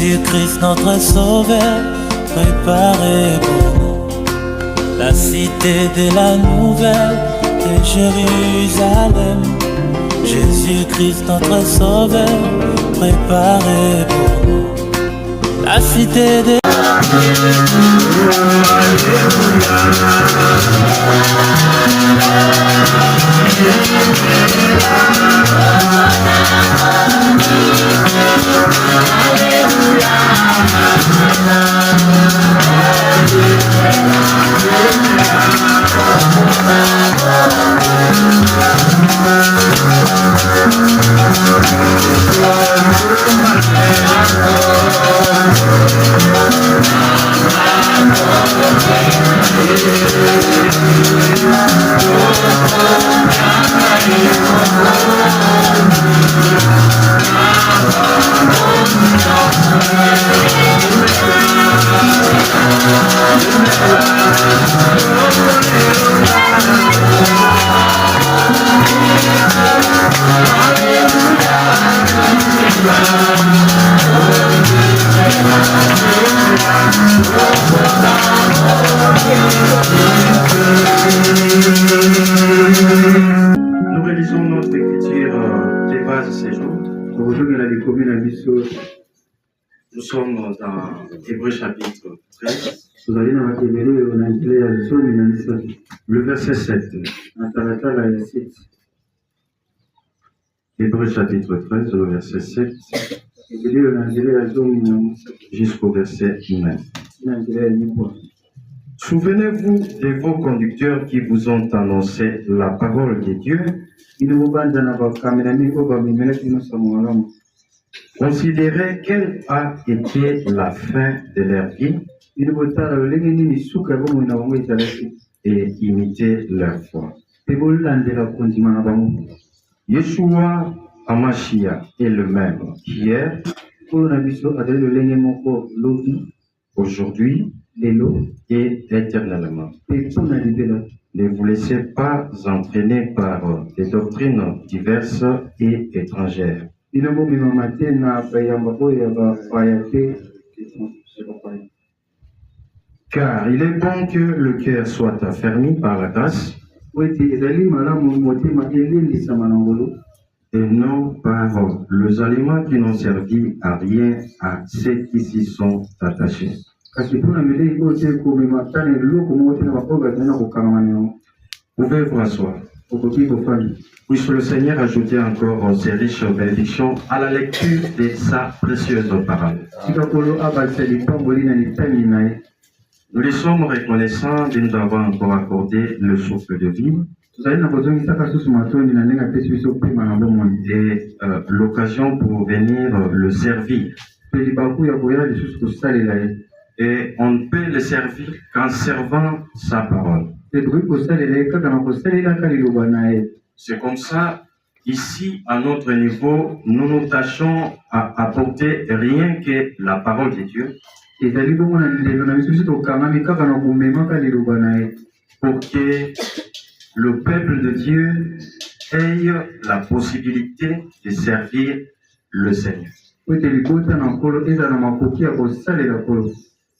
Jésus-Christ notre Sauveur, préparé pour nous la cité de la nouvelle de Jérusalem. Jésus-Christ notre Sauveur, préparé pour nous la cité de Nous réalisons notre écriture des bases ces jours. Nous sommes dans Hébreux chapitre 13, le verset 7. Hébreux chapitre 13, le verset 7 jusqu'au verset 9. Souvenez-vous de vos conducteurs qui vous ont annoncé la parole de Dieu. Considérez quelle a été la fin de leur vie et imitez leur foi. Yeshua Hamashiach est le même hier, aujourd'hui et éternellement. Ne vous laissez pas entraîner par des doctrines diverses et étrangères. Car il est bon que le cœur soit affermi par la grâce et non par les aliments qui n'ont servi à rien à ceux qui s'y sont attachés. Pouvez vous asseoir. Puisse le Seigneur ajouter encore ses riches bénédictions à la lecture de sa précieuse parole. Nous lui sommes reconnaissants de nous avoir encore accordé le souffle de vie et l'occasion pour venir le servir. Et on ne peut le servir qu'en servant sa parole. C'est comme ça, ici, à notre niveau, nous nous tâchons à apporter rien que la parole de Dieu pour que le peuple de Dieu ait la possibilité de servir le Seigneur.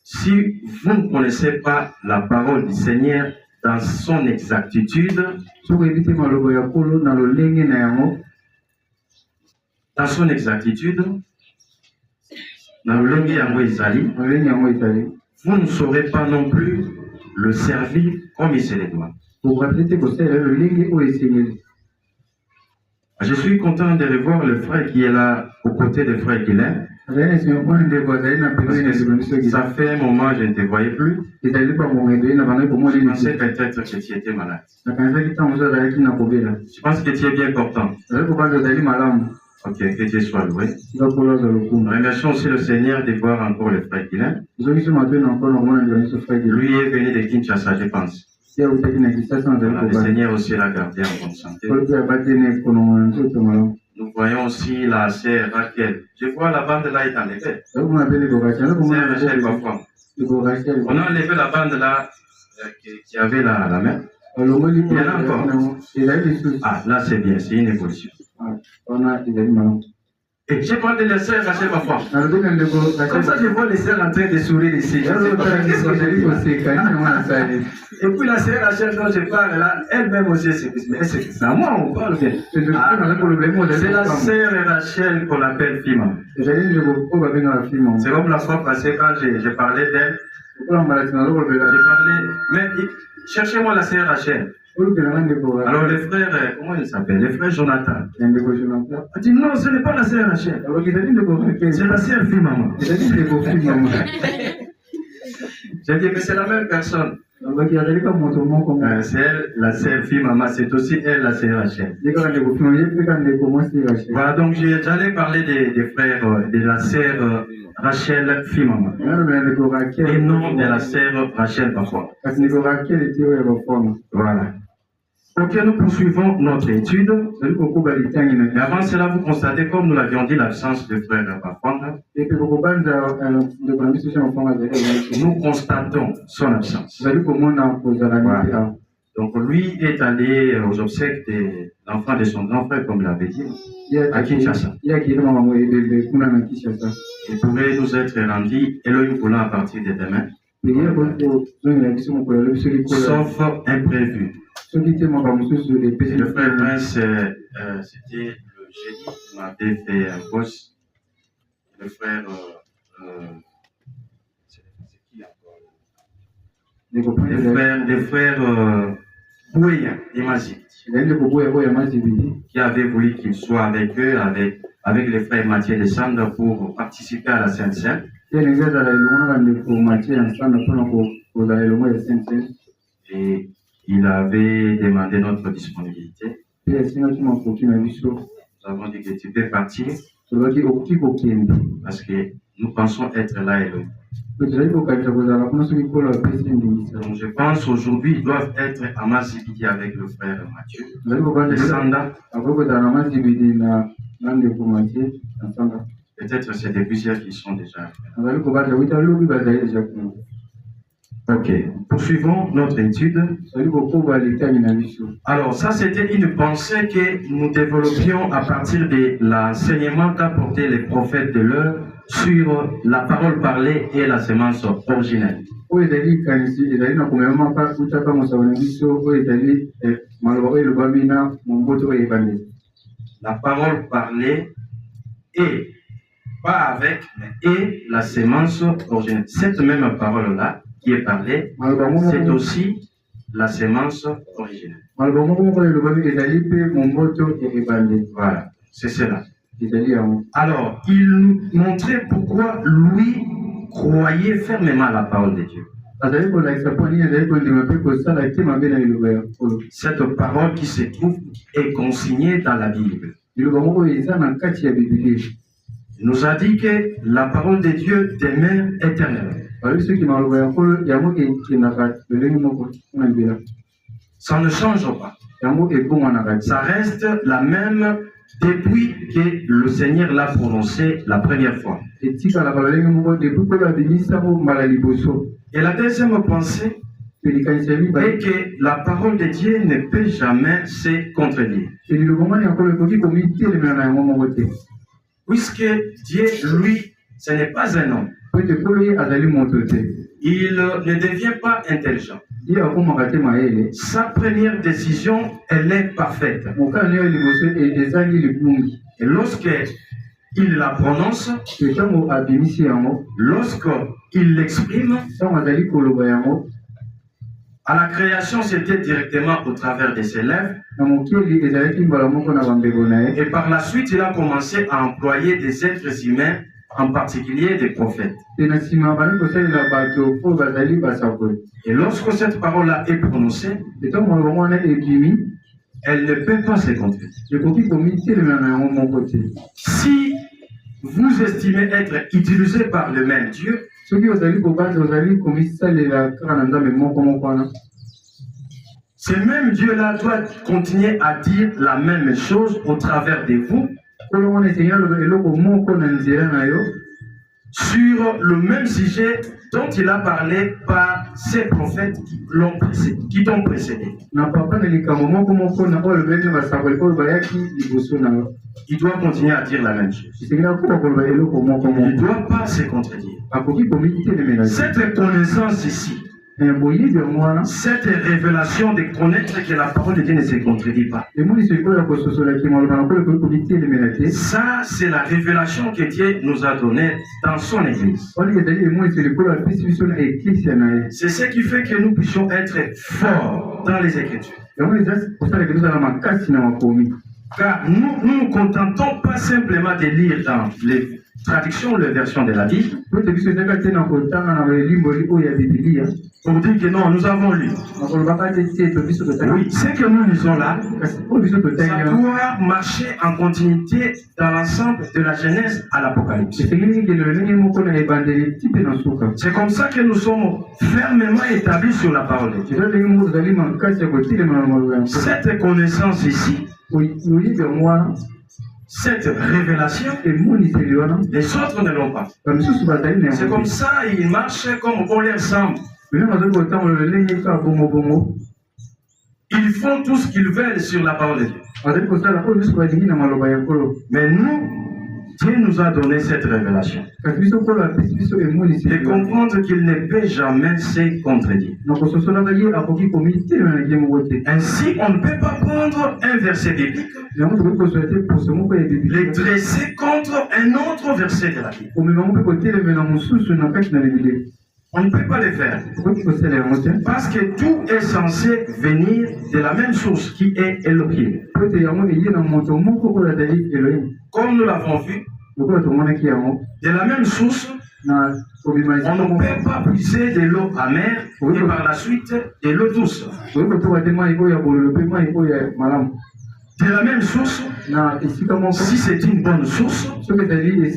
Si vous ne connaissez pas la parole du Seigneur dans son exactitude, vous ne saurez pas non plus le servir comme il se le doit. Je suis content de revoir le frère qui est là aux côtés du frère Guilain. Ça fait un moment que je ne te voyais plus. Je pensais peut-être que tu étais malade. Je pense que tu es bien content. Ok, que Dieu soit loué. Remercions aussi le Seigneur de voir encore le frère Guilain. Lui est venu de Kinshasa, je pense. Le Seigneur aussi l'a gardé en bonne santé. Nous voyons aussi la sœur Raquel. Je vois la bande là est enlevée. Sœur Rachel Bafouam. On a enlevé la bande là qui avait la main. Il y en a encore. Ah, là c'est bien, c'est une évolution. Et j'ai parlé de les sœurs Rachel parfois. Comme ça, je vois les sœurs en train de sourire ici. Et puis la sœur Rachel dont je parle là, elle-même aussi s'excuse. Mais elle s'excuse. À moi, on parle bien. C'est la sœur Rachel qu'on appelle Fima. C'est comme la fois passée quand j'ai parlé d'elle. J'ai parlé, mais cherchez-moi la sœur Rachel. Alors les frères, comment il s'appelle? Les frères Jonathan. A dit non, ce n'est pas la sœur Rachel. C'est la sœur Fima. J'ai dit mais c'est la même personne. C'est elle, la sœur Fima, c'est aussi elle, la sœur Rachel. Voilà, donc j'allais parler des frères, de la sœur Rachel Fima. Et non de la sœur Rachel parfois. Voilà. Ok, nous poursuivons notre étude. Et avant cela, vous constatez, comme nous l'avions dit, l'absence de frère Bafwanga. Nous constatons son absence. Voilà. Donc lui est allé aux obsèques de l'enfant de son grand frère, comme il l'avait dit, à Kinshasa. Il pourrait nous être rendu Elohim voulant à partir de demain. Sauf imprévu. Le frère Prince, c'était le jeudi, il m'avait fait un post. Le frère, c'est qui encore? Les frères Bouya et Mazibidi, qui avaient voulu qu'il soit avec eux, avec les frères Mathieu de Sandra pour participer à la Sainte-Seine. Et il avait demandé notre disponibilité. Nous avons dit que tu peux partir parce que nous pensons être là et donc je pense aujourd'hui ils doivent être à Mazibidi avec le frère Mathieu. Peut-être c'est des plusieurs qui sont déjà. Ok, poursuivons notre étude. Alors, ça, c'était une pensée que nous développions à partir de l'enseignement qu'apportaient les prophètes de l'heure sur la parole parlée et la semence originelle. La parole parlée et, pas avec, mais et la semence originelle. Cette même parole-là, qui est parlé, c'est aussi la semence originelle. Voilà, c'est cela. Alors, il nous montrait pourquoi lui croyait fermement à la parole de Dieu. Cette parole qui se trouve est consignée dans la Bible. Il nous a dit que la parole de Dieu demeure éternelle. Ça ne change pas. Ça reste la même depuis que le Seigneur l'a prononcé la première fois. Et la deuxième pensée est que la parole de Dieu ne peut jamais se contredire. Puisque Dieu, lui, ce n'est pas un homme. Il ne devient pas intelligent. Sa première décision, elle est parfaite. Et lorsqu'il la prononce, lorsqu'il l'exprime, à la création, c'était directement au travers de ses lèvres. Et par la suite, il a commencé à employer des êtres humains, en particulier des prophètes. Et lorsque cette parole-là est prononcée, elle ne peut pas se contredire. Si vous estimez être utilisé par le même Dieu, ce même Dieu-là doit continuer à dire la même chose au travers de vous. sur le même sujet dont il a parlé par ces prophètes qui t'ont précédé. Il doit continuer à dire la même chose. Il ne doit pas se contredire. Cette connaissance ici, cette révélation de connaître que la parole de Dieu ne se contredit pas. Ça, c'est la révélation que Dieu nous a donnée dans son Église. C'est ce qui fait que nous puissions être forts dans les Écritures. Car nous ne nous contentons pas simplement de lire dans les traductions, les versions de la Bible, pour dire que non, nous avons lu. Oui, ce que nous lisons là, ça doit marcher en continuité dans l'ensemble de la Genèse à l'Apocalypse. C'est comme ça que nous sommes fermement établis sur la parole de Dieu. Cette connaissance ici, cette révélation, les autres ne l'ont pas. C'est comme ça, ils marchent comme on les ressemble. Ils font tout ce qu'ils veulent sur la parole de Dieu. Mais nous, Dieu nous a donné cette révélation. De comprendre qu'il ne peut jamais se contredire. Ainsi, on ne peut pas prendre un verset biblique, le dresser contre un autre verset de la Bible. On ne peut pas le faire. Parce que tout est censé venir de la même source qui est Elohim. Comme nous l'avons vu, de la même source, on ne peut pas puiser de l'eau amère et par la suite de l'eau douce. De la même source, si c'est une bonne source,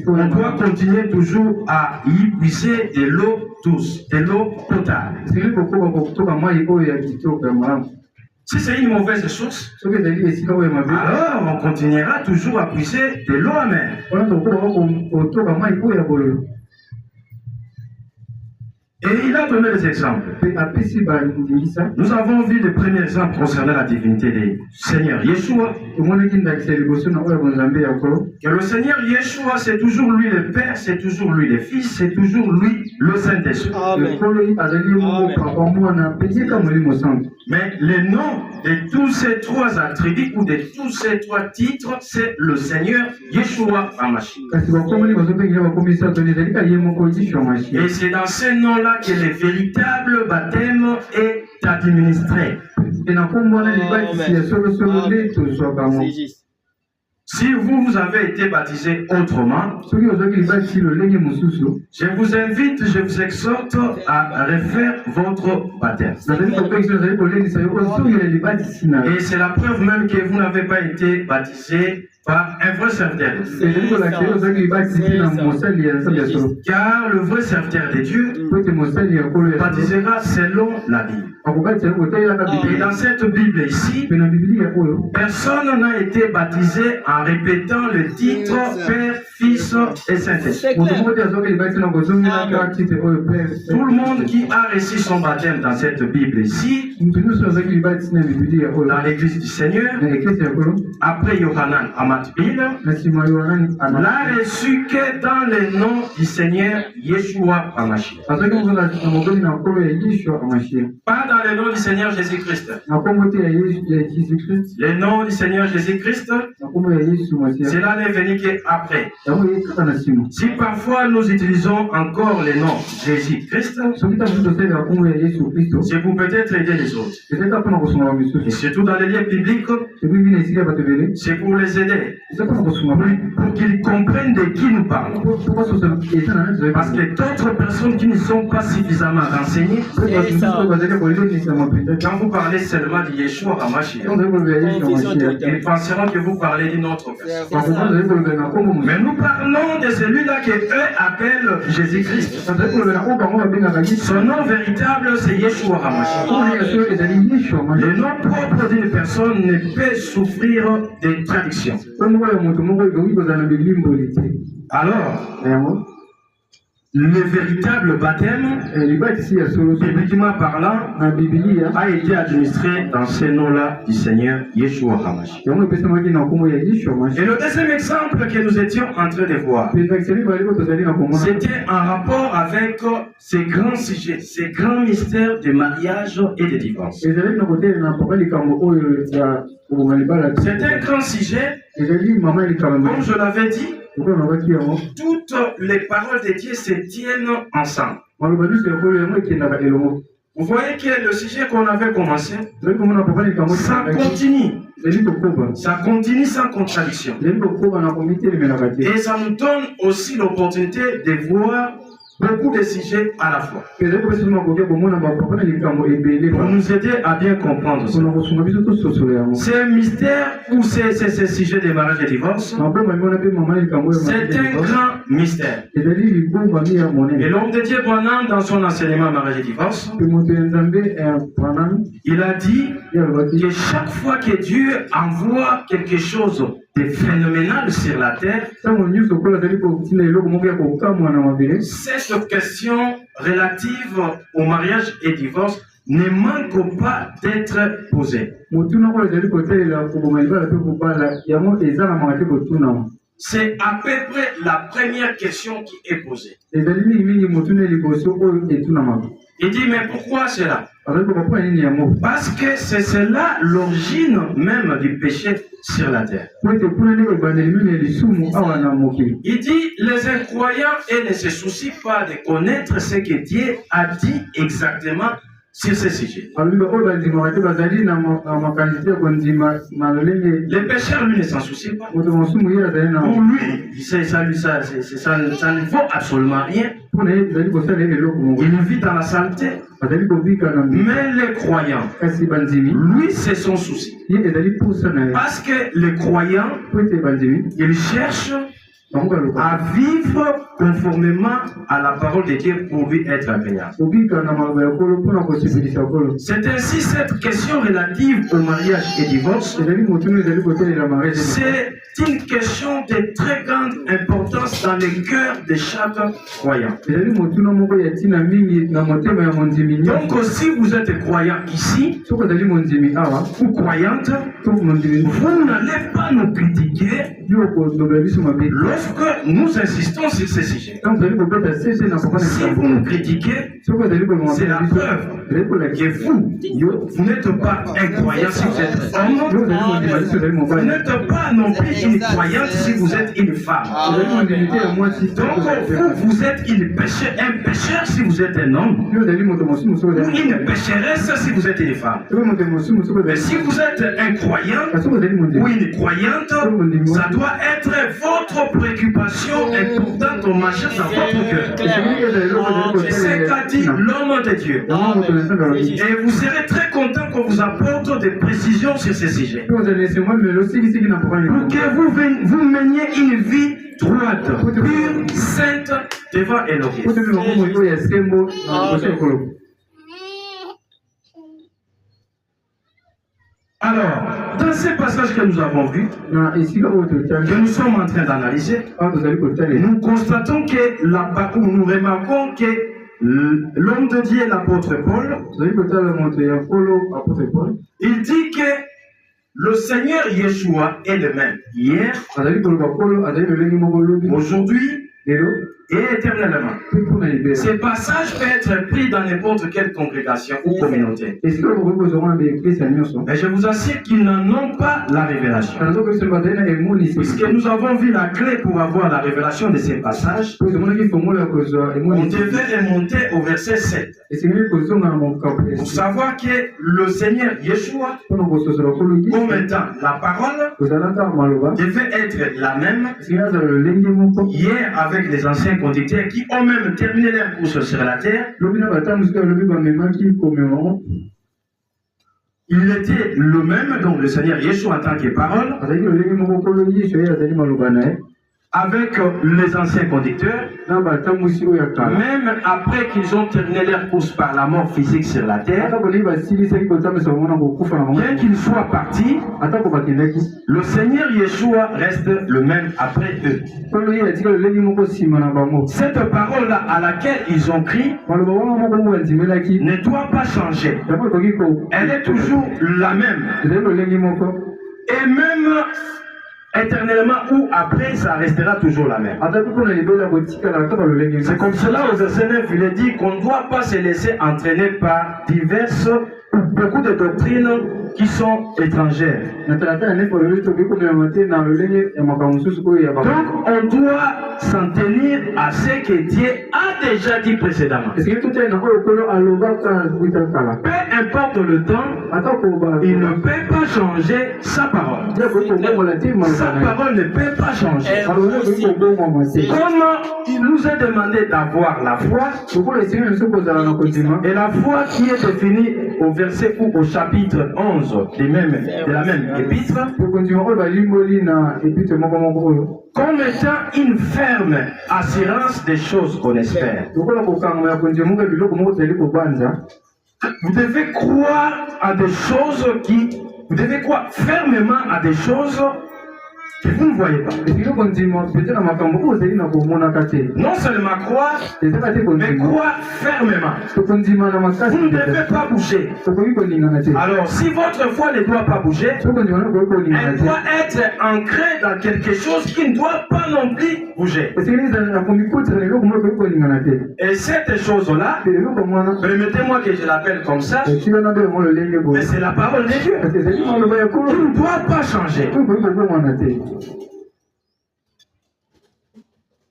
on doit continuer toujours à y puiser de l'eau douce, de l'eau potable. Si c'est une mauvaise source, alors on continuera toujours à puiser de l'eau amère. Et il a donné des exemples. Nous avons vu le premier exemple concernant la divinité du Seigneur Yeshua. Que le Seigneur Yeshua, c'est toujours lui le Père, c'est toujours lui le Fils, c'est toujours lui le Saint-Esprit. Mais le nom de tous ces trois attributs ou de tous ces trois titres, c'est le Seigneur Yeshua HaMashiach. Et c'est dans ces noms-là que le véritable baptême est administré. Si vous avez été baptisé autrement, je vous invite, je vous exhorte à refaire votre baptême. Et c'est la preuve même que vous n'avez pas été baptisé par un vrai serviteur de Dieu. Car le vrai serviteur de Dieu baptisera selon la Bible. Et dans cette Bible ici, personne n'a été baptisé en répétant le titre Père, Fils et Saint-Esprit. Tout le monde qui a reçu son baptême dans cette Bible ici, dans l'église du Seigneur, après Yohanan Amatbil, l'a reçu que dans le nom du Seigneur Yeshua HaMashiach. Pas dans le nom du Seigneur Jésus-Christ. Le nom du Seigneur Jésus-Christ, cela n'est venu qu'après. Si parfois nous utilisons encore le nom Jésus-Christ, c'est pour peut-être aider les autres. Et surtout dans les lieux bibliques, c'est pour les aider. Pour qu'ils comprennent de qui nous parlons. Parce que d'autres personnes qui ne sont pas suffisamment renseignées, quand vous parlez seulement de Yeshua HaMashiach, ils penseront que vous parlez d'une autre personne. Mais nous parlons de celui-là que eux appellent Jésus-Christ. Son nom véritable, c'est Yeshua HaMashiach. Le nom propre d'une personne ne peut souffrir de traduction. Alors, le véritable baptême, bibliquement parlant, a été administré dans ces noms-là du Seigneur Yeshua HaMashiach. Et le deuxième exemple que nous étions en train de voir, c'était en rapport avec ces grands sujets, ces grands mystères de mariage et de divorce. C'est un grand sujet, comme je l'avais dit. Toutes les paroles de Dieu se tiennent ensemble. Vous voyez que le sujet qu'on avait commencé, ça continue. Ça continue sans contradiction. Et ça nous donne aussi l'opportunité de voir beaucoup de sujets à la fois. Pour nous aider à bien comprendre ça. Ces mystères ou ces sujets de mariage et divorce, c'est un grand mystère. Et l'homme de Dieu Branham, dans son enseignement mariage et divorce, il a dit que chaque fois que Dieu envoie quelque chose de phénoménal sur la terre, cette question relative au mariage et divorce ne manque pas d'être posée. C'est à peu près la première question qui est posée. Il dit, mais pourquoi cela? Parce que c'est cela l'origine même du péché sur la terre. Il dit, les incroyants et ne se soucient pas de connaître ce que Dieu a dit exactement sur ce sujet. Les pécheurs, lui, ne s'en soucient pas. Pour lui, ça ne vaut absolument rien. Il vit dans la saleté. Mais les croyants, lui, c'est son souci. Parce que les croyants, ils cherchent à vivre conformément à la parole de Dieu pour lui être agréable. C'est ainsi cette question relative au mariage et divorce. C'est une question de très grande importance dans le cœur de chaque croyant. Donc si vous êtes croyant ici, ou croyante, vous n'allez pas nous critiquer lorsque nous insistons sur ces sujets. Si vous nous critiquez, c'est la preuve que vous n'êtes pas un croyant si vous êtes homme, vous n'êtes pas non plus une croyante si vous êtes une femme. Donc vous êtes un pécheur si vous êtes un homme, ou une pécheresse si vous êtes une femme. Mais si vous êtes un croyant ou une croyante, ça doit être votre préoccupation importante au majeure dans votre cœur. C'est ce qu'a dit l'homme de Dieu. Et vous serez très content qu'on vous apporte des précisions sur ces sujets. Pour que vous meniez une vie droite, pure, sainte devant Elohim. Alors, dans ces passages que nous avons vus, que nous sommes en train d'analyser, nous constatons que nous remarquons que l'homme de Dieu, l'apôtre Paul, il dit que le Seigneur Yeshua est le même hier, aujourd'hui et éternellement. Ces passages peuvent être pris dans n'importe quelle congrégation ou communauté. Mais je vous assure qu'ils n'en ont pas la révélation. Puisque nous avons vu la clé pour avoir la révélation de ces passages, on devait remonter au verset 7. Pour savoir que le Seigneur Yeshua, comme étant la parole, devait être la même hier avec les anciens conducteurs qui ont même terminé leur course sur la terre. Il était le même, donc le Seigneur Yeshua en tant que parole. avec les anciens conducteurs, même après qu'ils ont terminé leur course par la mort physique sur la terre, bien qu'ils soient partis, le Seigneur Yeshua reste le même après eux. Cette parole-là à laquelle ils ont crié ne doit pas changer. Elle est toujours la même. Et même éternellement ou après, ça restera toujours la même. C'est comme cela au verset 9, il est dit qu'on ne doit pas se laisser entraîner par diverses ou beaucoup de doctrines qui sont étrangères. Donc on doit s'en tenir à ce que Dieu a déjà dit précédemment. Peu importe le temps, il ne peut pas changer sa parole. Sa parole ne peut pas changer. Comme il nous a demandé d'avoir la foi, et la foi qui est définie au verset ou au chapitre 11 de la même épître, comme étant une ferme assurance des choses qu'on espère. Vous devez croire à des choses vous devez croire fermement à des choses que vous ne voyez pas. Non seulement croire, mais croire fermement. Vous ne devez pas bouger. Alors, si votre foi ne doit pas bouger, elle doit être ancrée dans quelque chose qui ne doit pas non plus bouger. Et cette chose-là, permettez-moi que je l'appelle comme ça, mais c'est la parole de Dieu qui ne doit pas changer.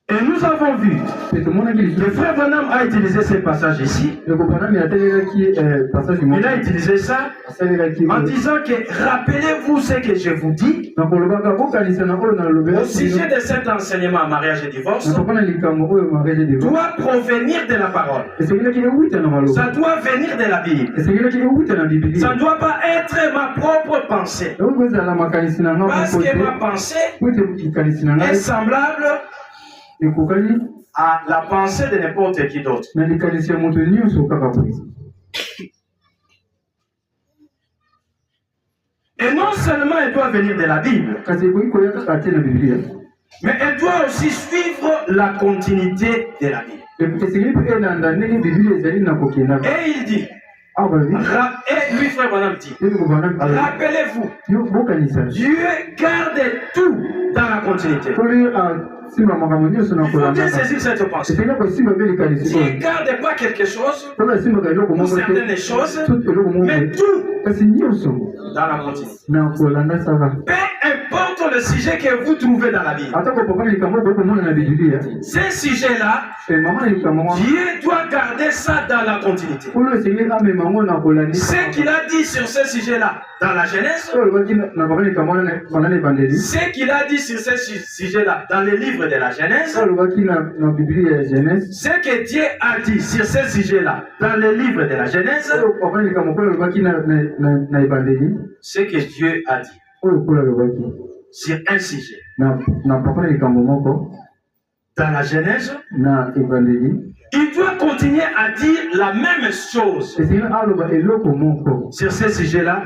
Et nous avons vu que Frère Branham a utilisé ce passage ici. Il a utilisé ça en disant que rappelez-vous ce que je vous dis au sujet de cet enseignement mariage et divorce doit provenir de la parole. Ça doit venir de la Bible. Ça ne doit pas être ma propre pensée. Parce que ma pensée est semblable à la pensée de n'importe qui d'autre. Et non seulement elle doit venir de la Bible, mais elle doit aussi suivre la continuité de la Bible. Et il dit, et lui, Frère Branham dit, rappelez-vous, Dieu garde tout dans la continuité. Il faut bien saisir cette pensée. Dieu ne garde pas quelque chose ou certaines choses, mais tout dans la continuité. Peu importe le sujet que vous trouvez dans la Bible, ces sujets-là, Dieu doit garder ça dans la continuité. Ce qu'il a dit sur ce sujet-là dans la Genèse, ce qu'il a dit sur ce sujet-là dans les livres de la Genèse, ce que Dieu a dit sur ce sujet-là dans les livres de la Genèse, ce que Dieu a dit sur un sujet dans la Genèse, il doit continuer à dire la même chose sur ce sujet-là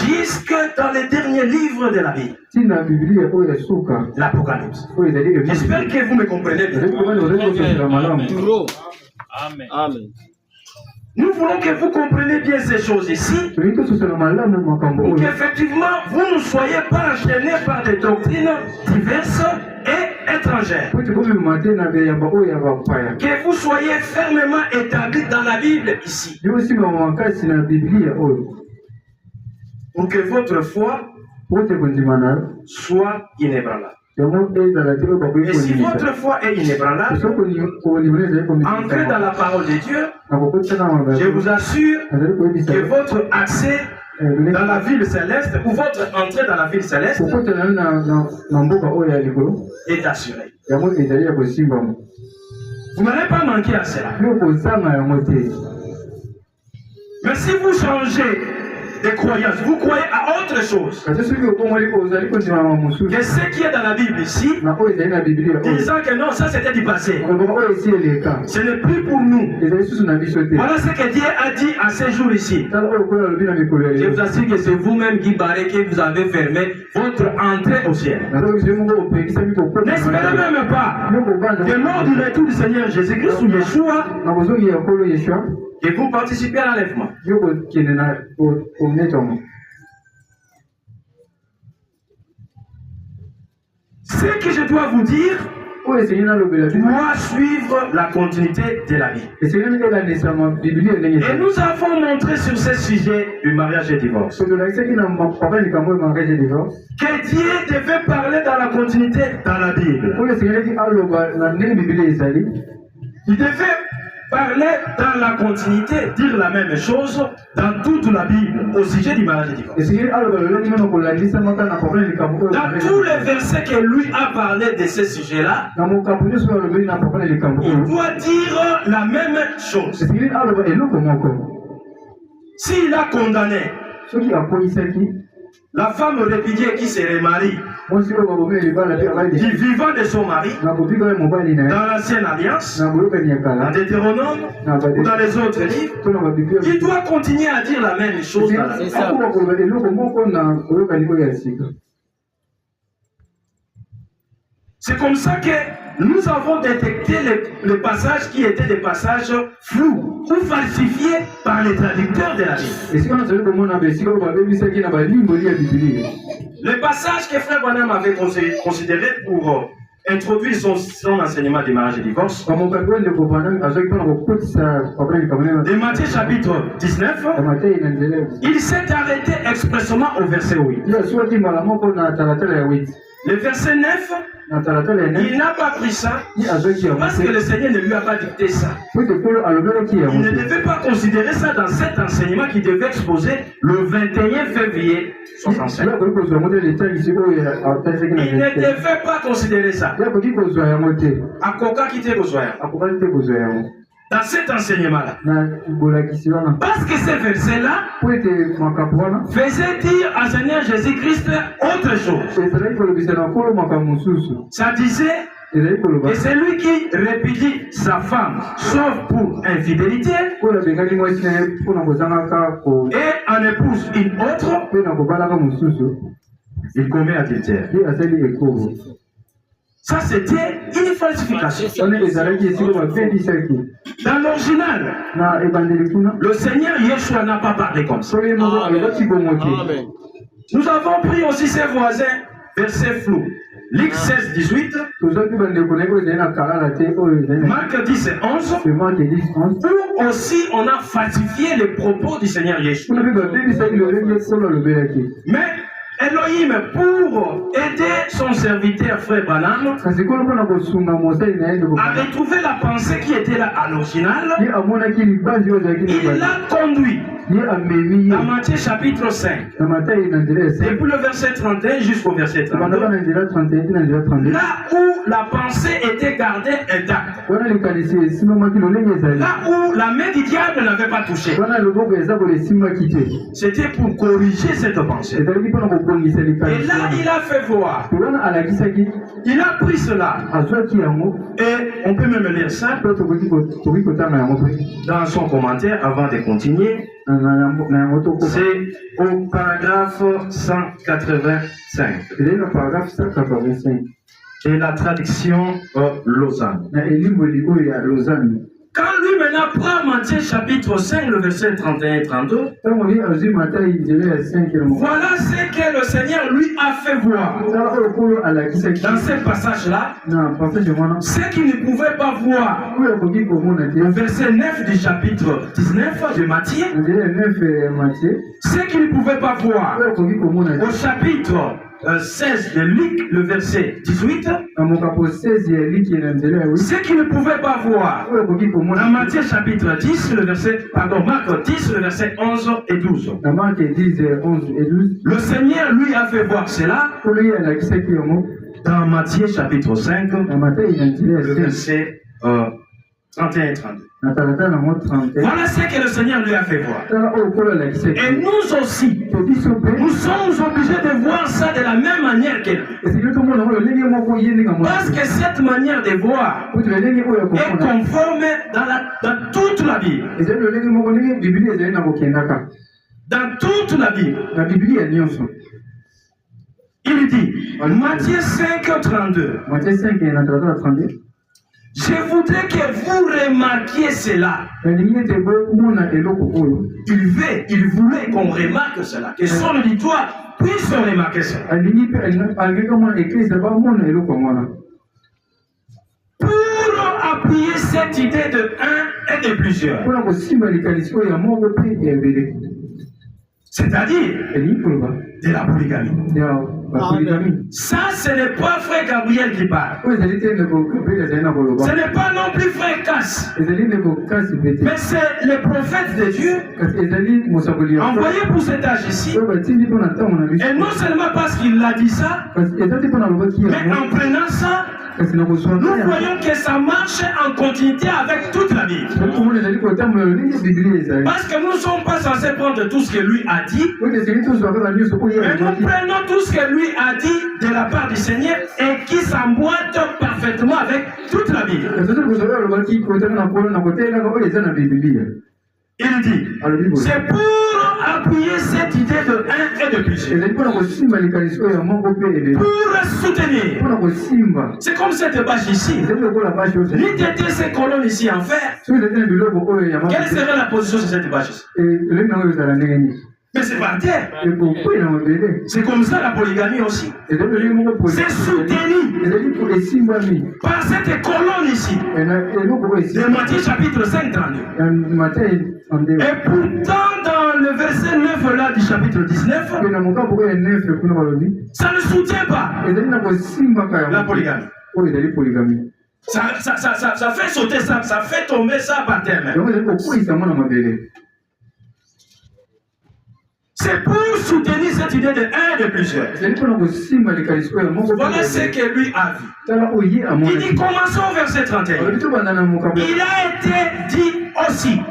jusque dans les derniers livres de la Bible, l'Apocalypse. J'espère que vous me comprenez bien. Amen. Amen. Nous voulons que vous compreniez bien ces choses ici, pour qu'effectivement vous ne soyez pas enchaînés par des doctrines diverses et étrangères. Que vous soyez fermement établis dans la Bible ici, pour que votre foi soit inébranlable. Et si votre foi est inébranlable, entrez dans la parole de Dieu, je vous assure que votre accès dans la ville céleste ou votre entrée dans la ville céleste est assurée. Vous n'allez pas manquer à cela. Mais si vous changez des croyances. Vous croyez à autre chose que ce qui est dans la Bible ici, disant que non, ça c'était du passé. Ce n'est plus pour nous. Voilà ce que Dieu a dit à ces jours ici. Je vous assure que c'est vous-même, Guy Barré, que vous avez fermé votre entrée au ciel. N'espérez même pas que lors du retour du Seigneur Jésus-Christ ou Yeshua, que vous participez à l'enlèvement. Ce que je dois vous dire doit suivre la continuité de la vie. Et nous avons montré sur ce sujet du mariage et divorce que Dieu devait parler dans la continuité dans la Bible. Il devait parler dans la continuité, dire la même chose dans toute la Bible au sujet du mariage et divorce. Dans tous les versets que lui a parlé de ce sujet-là, il doit dire la même chose. S'il a condamné la femme répudiée qui se remarie du vivant de son mari dans l'ancienne alliance, dans Deutéronome ou dans les autres livres, il doit continuer à dire la même chose dans la Bible. C'est comme ça que nous avons détecté les passages qui étaient des passages flous ou falsifiés par les traducteurs de la Bible. Les passages que Frère Branham avait considérés pour introduire son enseignement du mariage et divorce, de Matthieu chapitre 19, il s'est arrêté expressément au verset 8. Le verset 9, il n'a pas pris ça parce que le Seigneur ne lui a pas dicté ça. Il ne devait pas considérer ça dans cet enseignement qui devait exposer le 21 février 65. Il ne devait pas considérer ça. Dans cet enseignement-là. Parce que ces versets-là faisaient dire à Seigneur Jésus-Christ autre chose. Ça disait que c'est lui qui répudie sa femme, sauf pour infidélité, et en épouse une autre, il commet adultère. Ça, c'était une falsification. Dans l'original, le Seigneur Yeshua n'a pas parlé comme ça. Amen. Nous avons pris aussi ses voisins, versets flous. Luc 16, 18, Marc 10 et 11, où aussi on a falsifié les propos du Seigneur Yeshua. Mais Elohim, pour aider son serviteur Frère Branham à retrouver la pensée qui était là à l'original, il l'a conduit dans Matthieu chapitre 5, depuis le verset 31 jusqu'au verset 32, là où la pensée était gardée intacte, là où la main du diable n'avait pas touché. C'était pour corriger cette pensée. Et là, il a fait voir. Il a pris cela. Et on peut même lire ça dans son commentaire avant de continuer. C'est au paragraphe 185. Et la traduction Lausanne. Quand lui maintenant prend Matthieu chapitre 5, le verset 31 et 32, voilà ce que le Seigneur lui a fait voir. Dans ce passage-là, ce qu'il ne pouvait pas voir, au verset 9 du chapitre 19 de Matthieu, ce qu'il ne pouvait pas voir, au chapitre 16 de Luc, le verset 18, ce qu'il ne pouvait pas voir dans Matthieu chapitre 10, Marc 10, le verset 11 et 12. Le Seigneur lui a fait voir cela dans Matthieu chapitre 5, le verset 31 et 32. Voilà ce que le Seigneur lui a fait voir. Et nous aussi, nous sommes obligés de voir ça de la même manière que lui. Parce que cette manière de voir est conforme dans toute la Bible. Dans toute la Bible. Il dit, Matthieu 5, 32. Je voudrais que vous remarquiez cela. Il voulait qu'on remarque cela, que son auditoire puisse remarquer cela. Pour appuyer cette idée de un et de plusieurs. C'est-à-dire de la polygamie. Ça, ce n'est pas frère Gabriel qui parle. Ce n'est pas non plus frère Casse. Mais c'est le prophète de Dieu envoyé pour cet âge ici. Et non seulement parce qu'il a dit ça, mais en prenant ça, nous voyons que ça marche en continuité avec toute la Bible. Parce que nous ne sommes pas censés prendre tout ce que lui a dit, mais nous prenons tout ce que lui a dit de la part du Seigneur et qui s'emboîte parfaitement avec toute la Bible. Il dit, c'est pour appuyer cette idée de un et de plusieurs. Pour soutenir. C'est comme cette bâche ici. L'idée de ces colonnes ici en fer. Quelle serait la position de cette bâche ici? Mais c'est par terre. C'est comme ça la polygamie aussi. C'est soutenu par cette colonne ici. De Matthieu chapitre 5, 32. Et pourtant, dans le verset 9 là, du chapitre 19, ça ne soutient pas la polygamie. Ça fait sauter ça, ça fait tomber ça par terre même. C'est pour soutenir cette idée de un et de plusieurs. Voilà ce que lui a vu. Il dit, commençons au verset 31. Il a été dit aussi,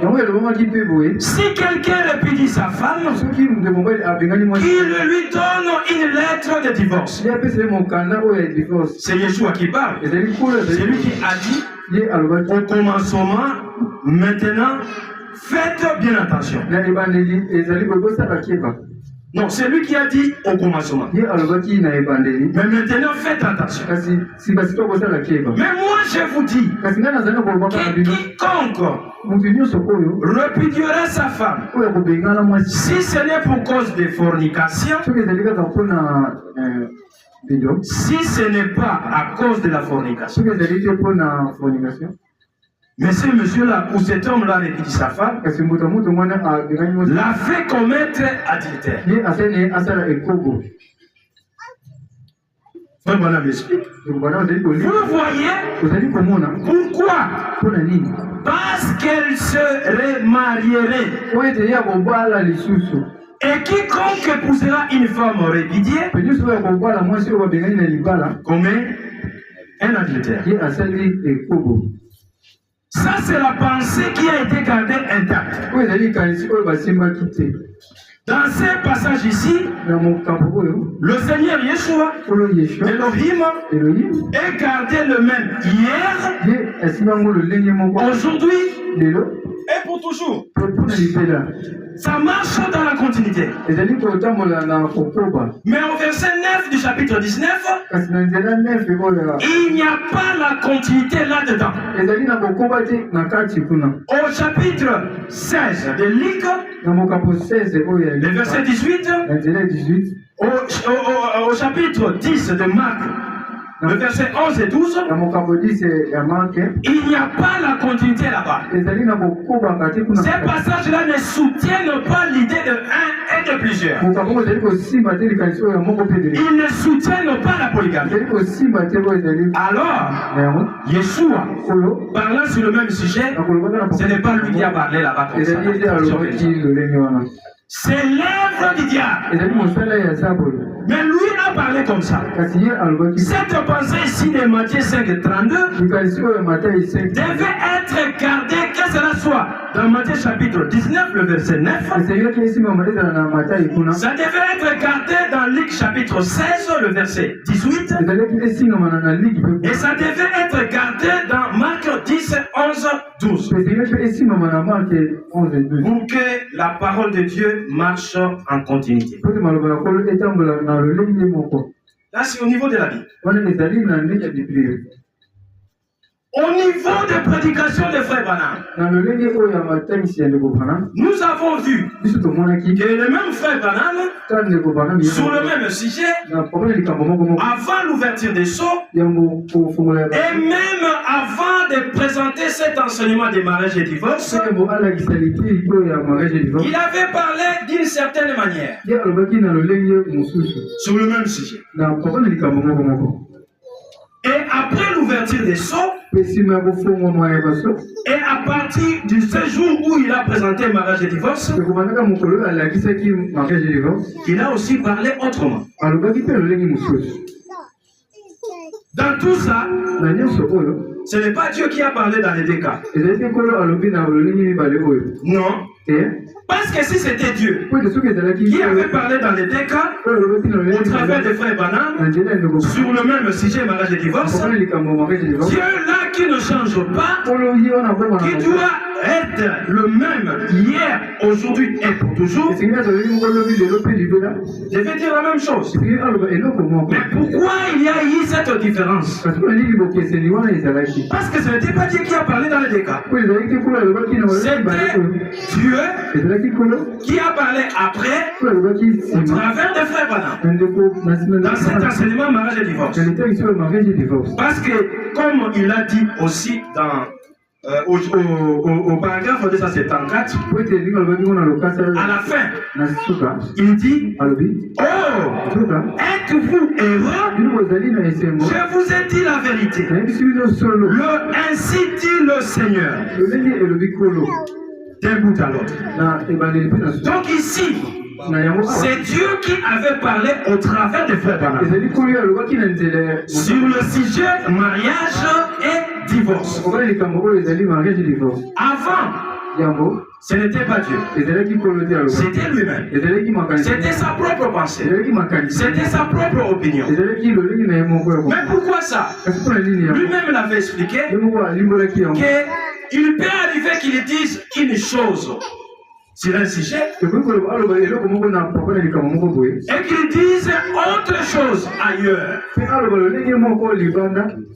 si quelqu'un répudie sa femme, qu'il lui donne une lettre de divorce. C'est Yeshua qui parle. C'est lui qui a dit, au commencement, maintenant, faites bien attention. Non, c'est lui qui a dit au commencement. Mais maintenant, faites attention. Mais moi, je vous dis que quiconque répudiera sa femme, si ce n'est pour cause de fornication, si ce n'est pas à cause de la fornication, mais ce monsieur-là, ou cet homme-là répudie sa femme, l'a fait commettre adultère. Voilà, m'explique. Vous voyez pourquoi? Parce qu'elle se remarierait. Et quiconque épousera une femme répudiée commet un adultère. Ça, c'est la pensée qui a été gardée intacte. Dans ces passages ici, le Seigneur Yeshua, Elohim, est gardé le même hier, aujourd'hui et pour toujours. Ça marche dans la continuité. Mais au verset 9 du chapitre 19, il n'y a pas la continuité là-dedans. Au chapitre 16 de Luc, le verset 18, au chapitre 10 de Marc, le verset 11 et 12, il n'y a pas la continuité là-bas. Ces passages-là ne soutiennent pas l'idée de un et de plusieurs. Ils ne soutiennent pas la polygamie. Alors, Yeshua, parlant sur le même sujet, ce n'est pas lui qui a parlé là-bas. C'est l'œuvre du diable. Mais lui a parlé comme ça. Cette pensée ici de Matthieu 5:32 devait être gardée, que cela soit dans Matthieu chapitre 19, le verset 9. Ça devait être gardé dans Luc chapitre 16, le verset 18. Et ça devait être gardé dans Marc 10, 11, 12. Pour que la parole de Dieu marche en continuité. Là, c'est au niveau de la Bible. Au niveau des prédications de Frère Branham, nous avons vu que le même Frère Branham, sur le même sujet, avant l'ouverture des sceaux, et même avant de présenter cet enseignement des mariages et divorces, il avait parlé d'une certaine manière sur le même sujet. Et après l'ouverture des sceaux, et à partir de ce jour où il a présenté mariage et divorce, il a aussi parlé autrement. Dans tout ça, ce n'est pas Dieu qui a parlé dans les deux cas. Non. Parce que si c'était Dieu qui avait parlé dans les deux cas, au travers des frères Branham, sur le même sujet, mariage et divorce, Dieu là qui ne change pas, qui doit être le même hier, aujourd'hui et pour toujours, devait dire la même chose. Mais pourquoi il y a eu cette différence? Parce que ce n'était pas Dieu qui a parlé dans les deux cas. C'était Dieu qui a parlé après au travers des frères Branham dans cet enseignement mariage et divorce. Parce que comme il a dit aussi dans au paragraphe 274, à la fin, il dit: oh, êtes-vous heureux? Je vous ai dit la vérité. Ainsi dit le Seigneur. D'un bout à l'autre. Donc ici, c'est Dieu qui avait parlé au travers des frères Branham sur le sujet mariage et divorce. Avant, ce n'était pas Dieu. C'était lui-même. C'était sa propre pensée. C'était sa propre opinion. Mais pourquoi ça? Lui-même l'avait expliqué qu'il peut arriver qu'il dise une chose sur un sujet et qu'ils disent autre chose ailleurs.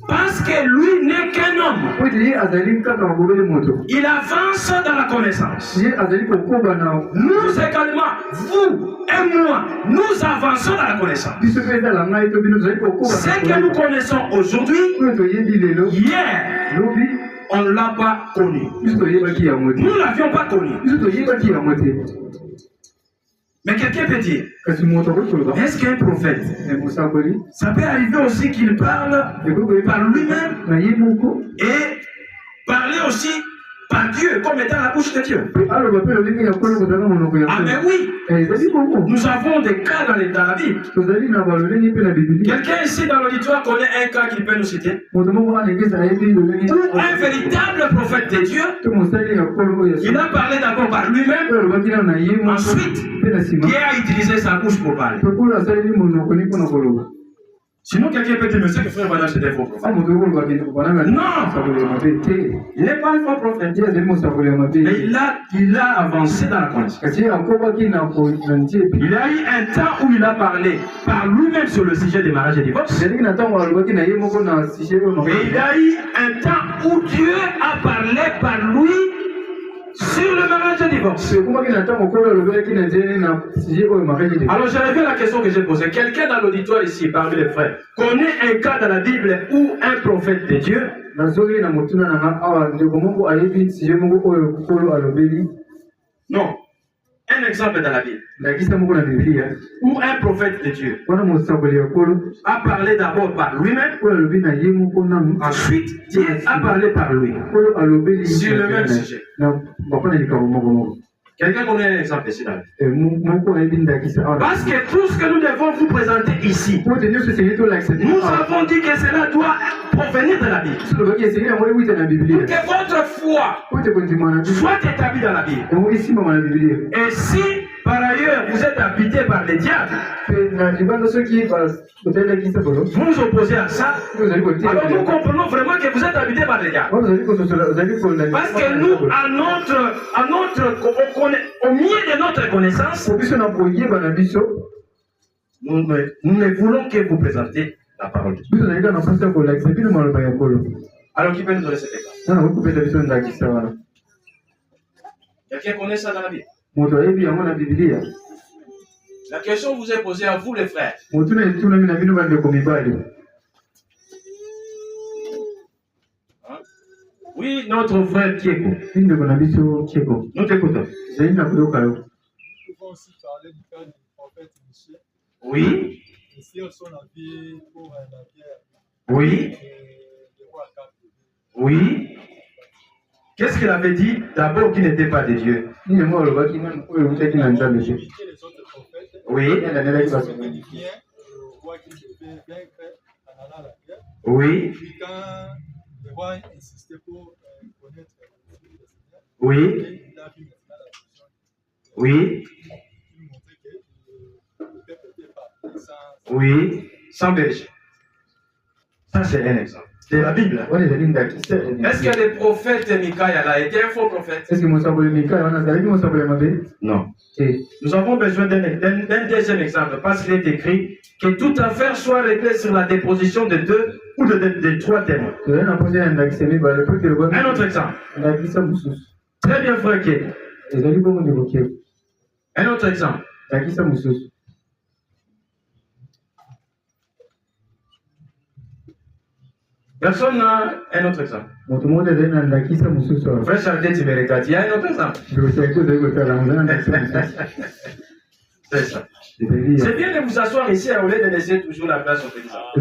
Parce que lui n'est qu'un homme. Il avance dans la connaissance. Nous également, vous et moi, nous avançons dans la connaissance. Ce que nous connaissons aujourd'hui, hier, on ne l'a pas connu. Nous ne l'avions pas connu. Mais quelqu'un peut dire, est-ce qu'un prophète, ça peut arriver aussi qu'il parle par lui-même et parler aussi par Dieu, comme étant la bouche de Dieu? Ah mais oui, nous avons des cas dans la Bible. Quelqu'un ici dans l'auditoire connaît un cas qu'il peut nous citer? Où un véritable prophète de Dieu, il a parlé d'abord par lui-même, ensuite Dieu a utilisé sa bouche pour parler. Sinon, quelqu'un peut dire, monsieur, que frère Branham, c'était faux prophète. Non! Il n'est pas un faux prophète. Mais il a avancé dans la connaissance. Il y a eu un temps où il a parlé par lui-même sur le sujet des mariages et divorces. Et il y a eu un temps où Dieu a parlé par lui sur le mariage et divorce. Alors je reviens à la question que j'ai posée. Quelqu'un dans l'auditoire ici, parmi les frères, connaît un cas dans la Bible où un prophète de Dieu non. Un exemple dans la Bible où un prophète de Dieu a parlé d'abord par lui-même, ensuite Dieu a parlé par lui sur le même sujet. Quelqu'un connaît un exemple ici dans la vie? Parce Parce que tout ce que nous devons vous présenter ici, nous avons dit que cela doit provenir de la Bible. Que votre foi soit établie dans la Bible. Et si par ailleurs vous êtes habité par les diables, vous vous opposez à ça, alors nous comprenons vraiment que vous êtes habité par les diables. Parce que nous, au milieu de notre connaissance, nous ne voulons que vous présenter la parole de Dieu. Alors qui peut nous donner cet exemple? Quelqu'un connaît ça dans la Bible? La question vous est posée à vous les frères. Oui, notre frère Kieko. Nous t'écoutons. Nous pouvons aussi parler du cas du prophète Michel. Oui. Et sur son avis pour la guerre. Oui. Le roi Cap. Oui. Qu'est-ce qu'il avait dit? D'abord qu'il n'était pas de Dieu. Oui. Les autres prophètes. Oui. Il vient, le roi qui devait vaincre en allant à la guerre. Oui. Puis quand le roi insistait pour connaître le Seigneur, Oui. il a vu maintenant la vision. Oui. Il montrait que le peuple n'était pas sans. Oui. Sans berger. Ça, c'est un exemple. C'est la Bible. Est-ce que le prophète Mikaïa a été un faux prophète? Non. Nous avons besoin d'un deuxième exemple parce qu'il est écrit que toute affaire soit réglée sur la déposition de 2 ou de 3 témoins. Un autre exemple. Très bien, frère Ké. Un autre exemple. Personne n'a un autre exemple. Frère Chardin, tu me regardes. Il y a un autre exemple. C'est ça. C'est bien de vous asseoir ici au lieu de laisser toujours la place aux petits enfants.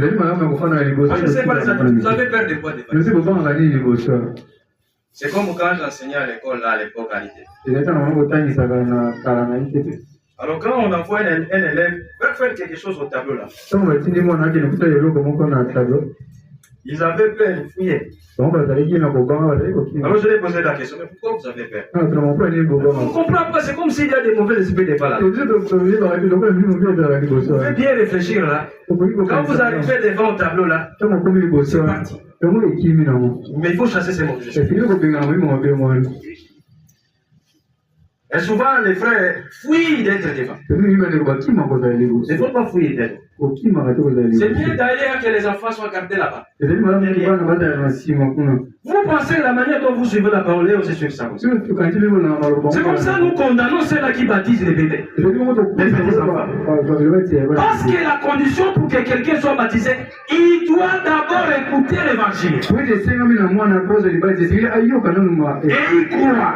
Parce que c'est pas les adultes. Vous avez peur de quoi des fois? C'est comme quand j'enseignais à l'école, là, à l'époque, à l'idée. Alors quand on envoie un élève, va faire quelque chose au tableau là. Ils avaient peur de fouiller. Alors je lui ai posé la question, mais pourquoi vous avez peur? On ne comprend pas, c'est comme s'il y a des mauvais esprits de là. Vous pouvez bien réfléchir là. Quand vous arrivez devant le tableau là, c'est parti. Mais il faut chasser ces mauvais esprits. Et souvent les frères fuient d'être devant. Il ne faut pas fuir d'être. C'est mieux d'ailleurs que les enfants soient gardés là-bas. Vous pensez la manière dont vous suivez la parole, c'est sur ça. C'est comme ça nous condamnons ceux-là qui baptisent les bébés. Les petits enfants. Parce que la condition pour que quelqu'un soit baptisé, il doit d'abord écouter l'évangile. Et il croit.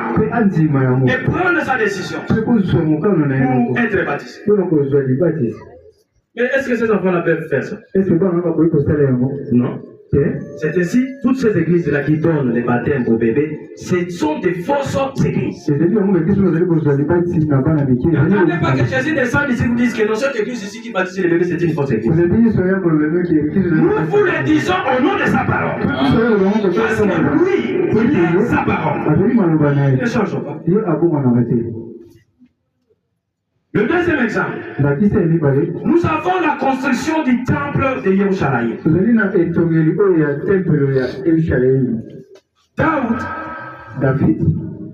Et prendre sa décision pour être baptisé. Mais est-ce que ces enfants-là peuvent faire ça? Non. C'est ainsi, toutes ces églises-là qui donnent les baptêmes aux bébés, ce sont des fausses églises. N'attendez pas que Jésus descende ici et vous dise que dans cette église ici qui baptise les bébés, c'est une fausse église. Nous vous le disons au nom de sa parole. Parce que lui, il est sa parole. Ne changeons pas. Le deuxième exemple, nous avons la construction du temple de Yerushalayim. David,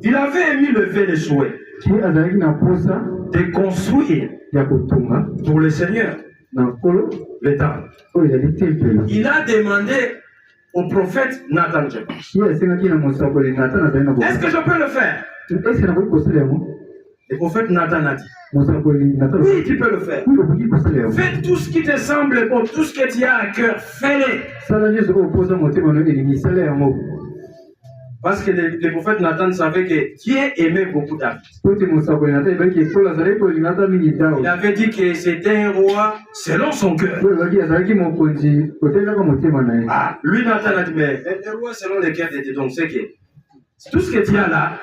il avait émis le vœu de souhait de construire pour le Seigneur le temple. Il a demandé au prophète Nathan. Est-ce que je peux le faire? Le prophète Nathan a dit. Oui, tu peux le faire. Fais tout ce qui te semble bon, tout ce que tu as à cœur, fais-le. Parce que le prophète Nathan savait que Dieu aimait beaucoup David. Il avait dit que c'était un roi selon son cœur. Ah, lui Nathan a dit, mais un roi selon le cœur de Dieu, donc c'est que tout ce que tu as là,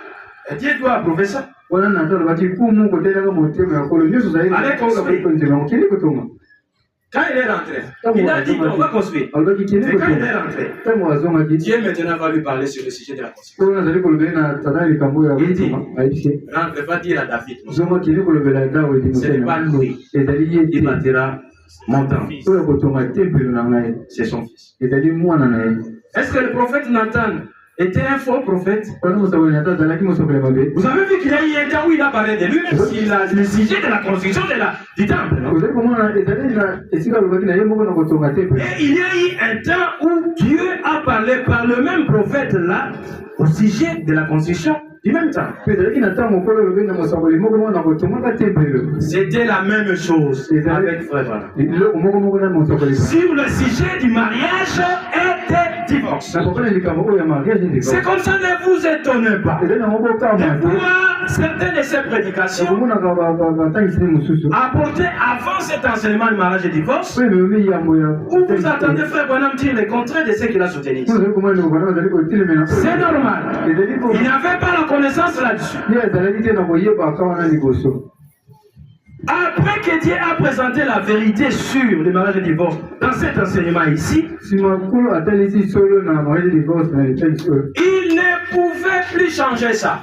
Dieu doit approuver ça. Quand il est rentré, il a dit qu'on va construire. Mais quand il est rentré, Dieu maintenant va lui parler sur le sujet de la construction. Il dit, rentre, va dire à David, ce n'est pas lui, il bâtira mon temple. C'est son fils. Est-ce que le prophète Nathan était un faux prophète? Vous avez vu qu'il y a eu un temps où il a parlé de lui, même s'il a le sujet de la construction du temple. Et il y a eu un temps où Dieu a parlé par le même prophète là au sujet de la construction du même temps. C'était la même chose avec Frère Branham. Sur le sujet du mariage et des divorces. C'est comme ça, ne vous étonnez pas de voir certaines de ces prédications apportées avant cet enseignement du mariage et du divorce, où vous attendez Frère Branham dire le contraire de ce qu'il a soutenu. C'est normal. Il n'avait pas la connaissance là-dessus. Après que Dieu a présenté la vérité sur le mariage et le divorce dans cet enseignement ici, il ne pouvait plus changer ça.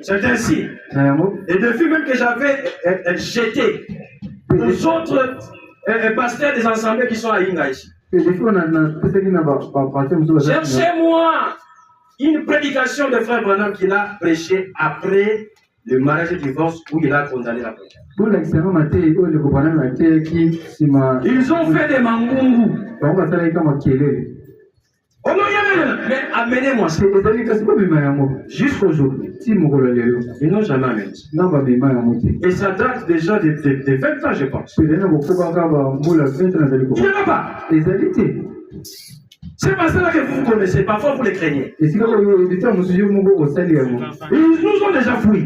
C'est ainsi. Et depuis même que j'avais jeté aux autres pasteurs des assemblées qui sont à Inga ici, cherchez-moi une prédication de Frère Branham qu'il a prêché après le mariage et le divorce où il a condamné la prière. Ils ont fait des mangungu. Mais amenez-moi ça. Jusqu'aujourd'hui. Ils n'ont jamais amené ça. Et ça date déjà de 20 ans, je pense. Il n'y en a pas. C'est pas ça que vous connaissez, parfois vous les craignez. Ils nous ont déjà fouillé.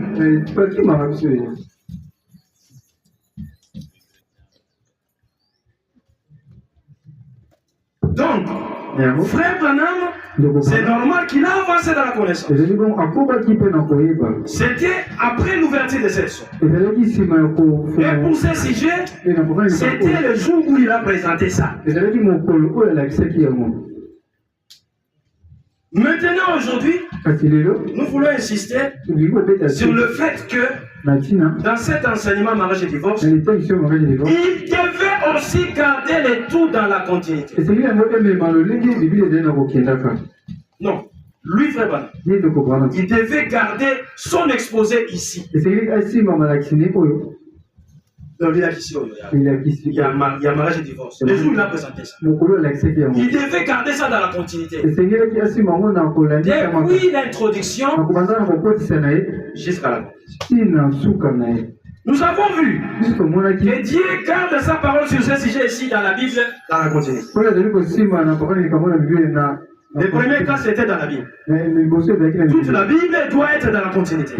Donc, Frère Branham, c'est normal qu'il a avancé dans la connaissance. C'était après l'ouverture de cette source. Et pour ce sujet, c'était le jour où il a présenté ça. Maintenant, aujourd'hui, nous voulons insister sur le fait que dans cet enseignement mariage et divorce, il devait aussi garder les tout dans la continuité. Non, lui, Frère Branham, il devait garder son exposé ici. Non, il y a mariage et divorce. Le jour où il a présenté ça, il devait garder ça dans la continuité. Depuis l'introduction jusqu'à la conclusion. Nous avons vu que Dieu garde sa parole sur ce sujet ici dans la Bible, dans la continuité. Le premier cas, c'était dans la Bible. Toute la Bible doit être dans la continuité.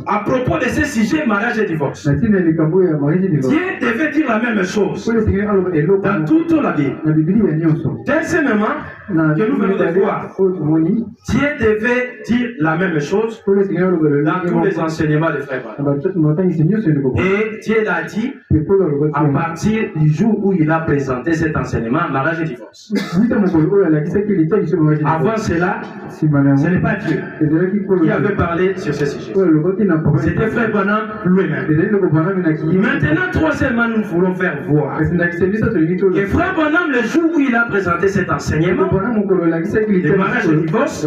À propos de ce sujet, mariage et divorce, Dieu devait dire la même chose dans toute la Bible. Dès ce moment que nous venons de voir, Dieu devait dire la même chose dans tous les enseignements de Frère Branham. Et Dieu l'a dit à partir du jour où il a présenté cet enseignement, mariage et divorce. Avant cela, ce n'est pas Dieu qui avait parlé sur ce sujet. C'était Frère Branham lui-même. Maintenant, troisièmement, nous voulons faire voir que Frère Branham, le jour où il a présenté cet enseignement, le mariage et le divorce,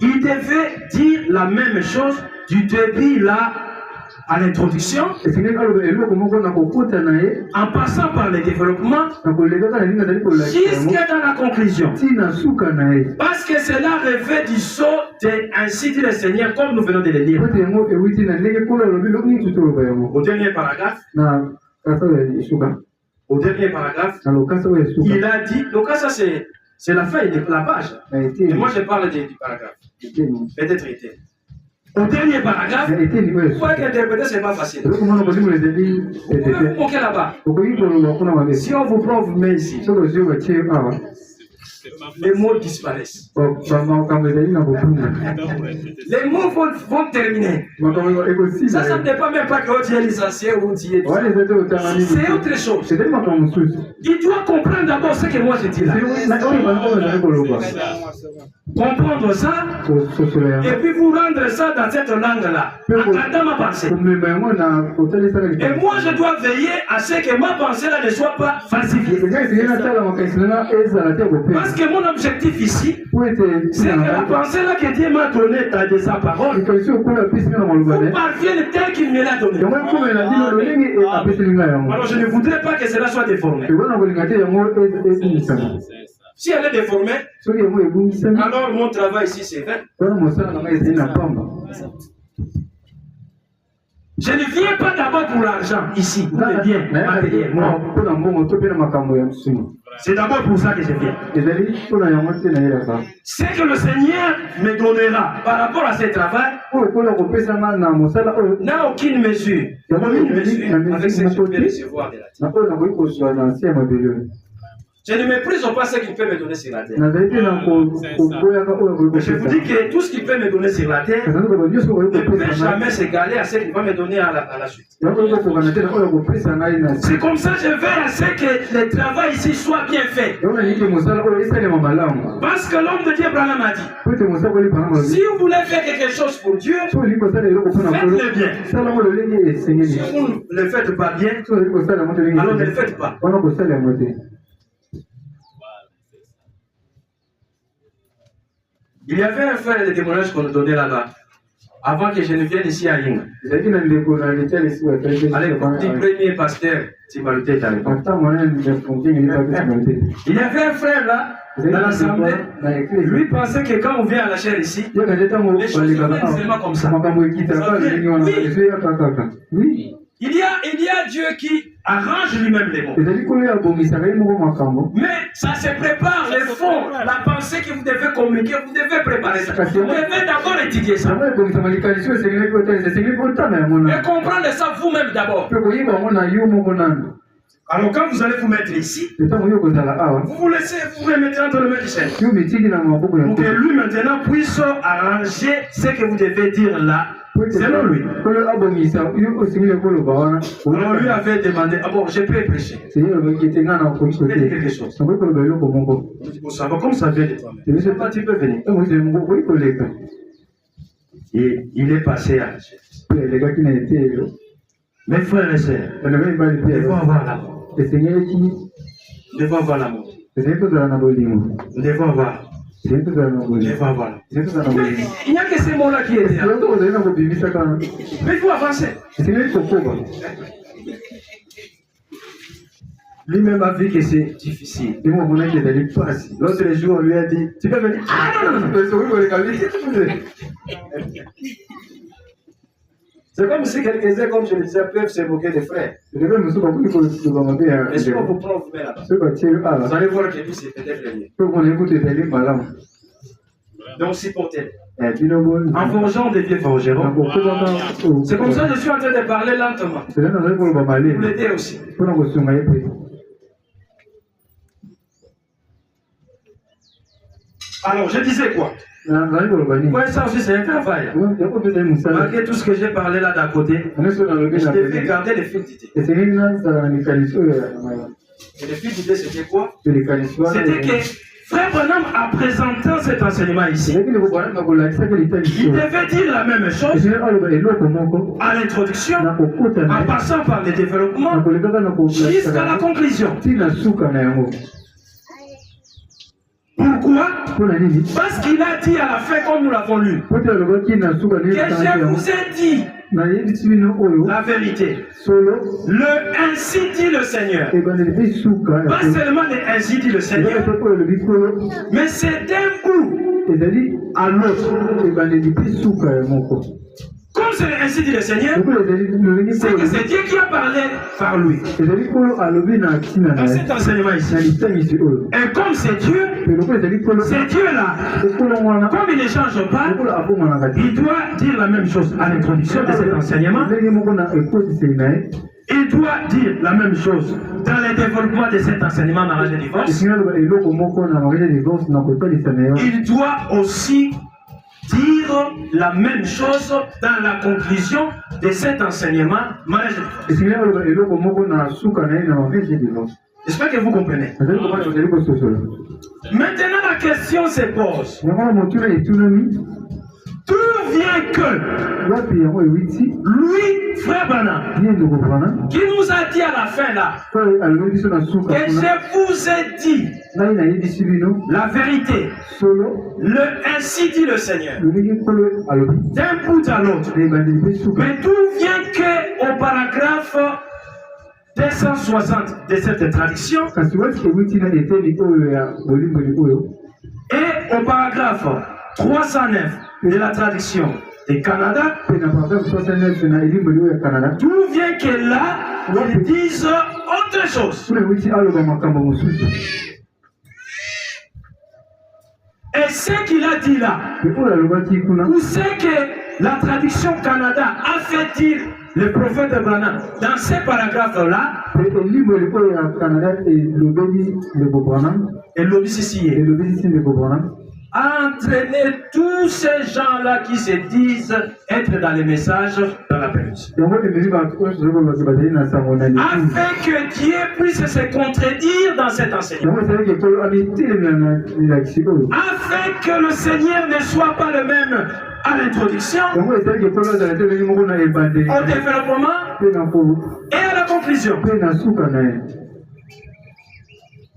il devait dire la même chose du début là à l'introduction, en passant par le développement, jusqu'à dans la conclusion. Parce que cela revêt du sceau de ainsi dit le Seigneur, comme nous venons de le lire. Au dernier paragraphe, il a dit, donc ça c'est la feuille de la page. Et moi je parle du paragraphe. Peut-être été. Au dernier paragraphe, vous voyez qu'interpréter, ce n'est pas facile. Vous pouvez vous moquer là-bas. Si on vous prend, vous met ici. les mots disparaissent. Les mots vont terminer. Ça ne dépend même pas que tu es licencié ou tu es. C'est autre chose. Il doit comprendre d'abord ce que moi je dis là. Comprendre ça et puis vous rendre ça dans cette langue-là. Attends ma pensée. Et moi je dois veiller à ce que ma pensée-là ne soit pas falsifiée. Parce que mon objectif ici, c'est que la pensée-là que Dieu m'a donnée de sa parole, vous parvienne tel qu'il me l'a donnée. Alors je ne voudrais pas que cela soit déformé. Si elle est déformée, alors mon travail ici c'est vain. Je ne viens pas d'abord pour l'argent ici, pour le bien matériel. C'est d'abord pour ça que je viens. Ce que le Seigneur me donnera par rapport à ce travail n'a aucune mesure. Aucune mesure avec ce que je vais recevoir de la terre. Je ne méprise pas ce qu'il peut me donner sur la terre. Je vous dis que tout ce qu'il peut me donner sur la terre ne peut jamais s'égaler à ce qu'il va me donner à la suite. C'est comme ça que je vais à ce que le travail ici soit bien fait. Parce que l'homme de Dieu Branham a dit, si vous voulez faire quelque chose pour Dieu, faites-le bien. Si vous ne le faites pas bien, alors ne le faites pas. Il y avait un frère de témoignage qu'on nous donnait là-bas, avant que je ne vienne ici à Yinga. Allez, du premier pasteur, Timaluté à l'époque. Il y avait un frère là, dans l'assemblée, lui pensait que quand on vient à la chair ici, les choses viennent seulement comme ça. Oui. Il y a Dieu qui arrange lui-même les mots. Mais ça se prépare, le fond, la pensée que vous devez communiquer, vous devez préparer ça. Vous devez d'abord étudier ça. Et comprendre ça vous-même d'abord. Alors quand vous allez vous mettre ici, vous vous laissez vous remettre entre les mains du Seigneur. Pour que lui maintenant puisse arranger ce que vous devez dire là. Selon lui. Alors lui avait demandé, ah bon, je peux prêcher. Je peux dire quelque chose. Comme ça vient de toi-même. Je ne sais pas, tu peux venir. Et il est passé à la chaise. Mes frères et sœurs, nous devons avoir l'amour. Nous devons avoir l'amour. Nous devons avoir. Il n'y a que ces mots-là qui étaient là. Mais il faut avancer. Lui-même a vu que c'est difficile. L'autre jour, on lui a dit, tu peux venir. Ah non. C'est comme si quelques-uns, comme je le disais, peuvent se moquer des frères. Est-ce qu'on vous prend vous là-bas? Vous allez voir que lui, c'est peut-être le mieux. Donc, supportez. En forgeant des vieux forgerons. C'est comme ça que je suis en train de parler lentement. Vous l'aidez aussi. Alors, je disais quoi? Ouais, ça aussi, c'est un travail. Malgré tout ce que j'ai parlé là d'à côté, je devais garder les fils d'idées. Et les fils d'idées, c'était quoi? C'était que Frère Branham, en présentant cet enseignement ici, il devait dire la même chose à l'introduction, en passant par le développement, jusqu'à la conclusion. Pourquoi? Parce qu'il a dit à la fin, comme nous l'avons lu, que je vous ai dit la vérité. Le ainsi dit le Seigneur. Pas seulement le ainsi dit le Seigneur, mais c'est d'un bout à l'autre. Comme c'est ainsi dit le Seigneur, c'est que c'est Dieu qui a parlé par lui. Dans cet enseignement ici. Et comme c'est Dieu là, comme il ne change pas, il doit dire la même chose à l'introduction de cet enseignement. il doit dire la même chose dans le développement de cet enseignement mariage et divorce. Il doit aussi dire la même chose dans la conclusion de cet enseignement mariage et divorce. J'espère que vous comprenez. Maintenant, la question se pose. D'où vient que lui, frère Branham, qui nous a dit à la fin là, que je vous ai dit la vérité, ainsi dit le Seigneur, d'un bout à l'autre. Mais d'où vient que au paragraphe 260 de cette traduction et au paragraphe 309 de la traduction du Canada, d'où vient que là, ils disent autre chose. Et ce qu'il a dit là, où c'est que la traduction Canada a fait dire le prophète Branham dans ces paragraphes-là, et l'obéissance a entraîné tous ces gens-là qui se disent être dans les messages dans la perdition. Afin que Dieu puisse se contredire dans cet enseignement. Afin que le Seigneur ne soit pas le même à l'introduction, au développement et à la conclusion.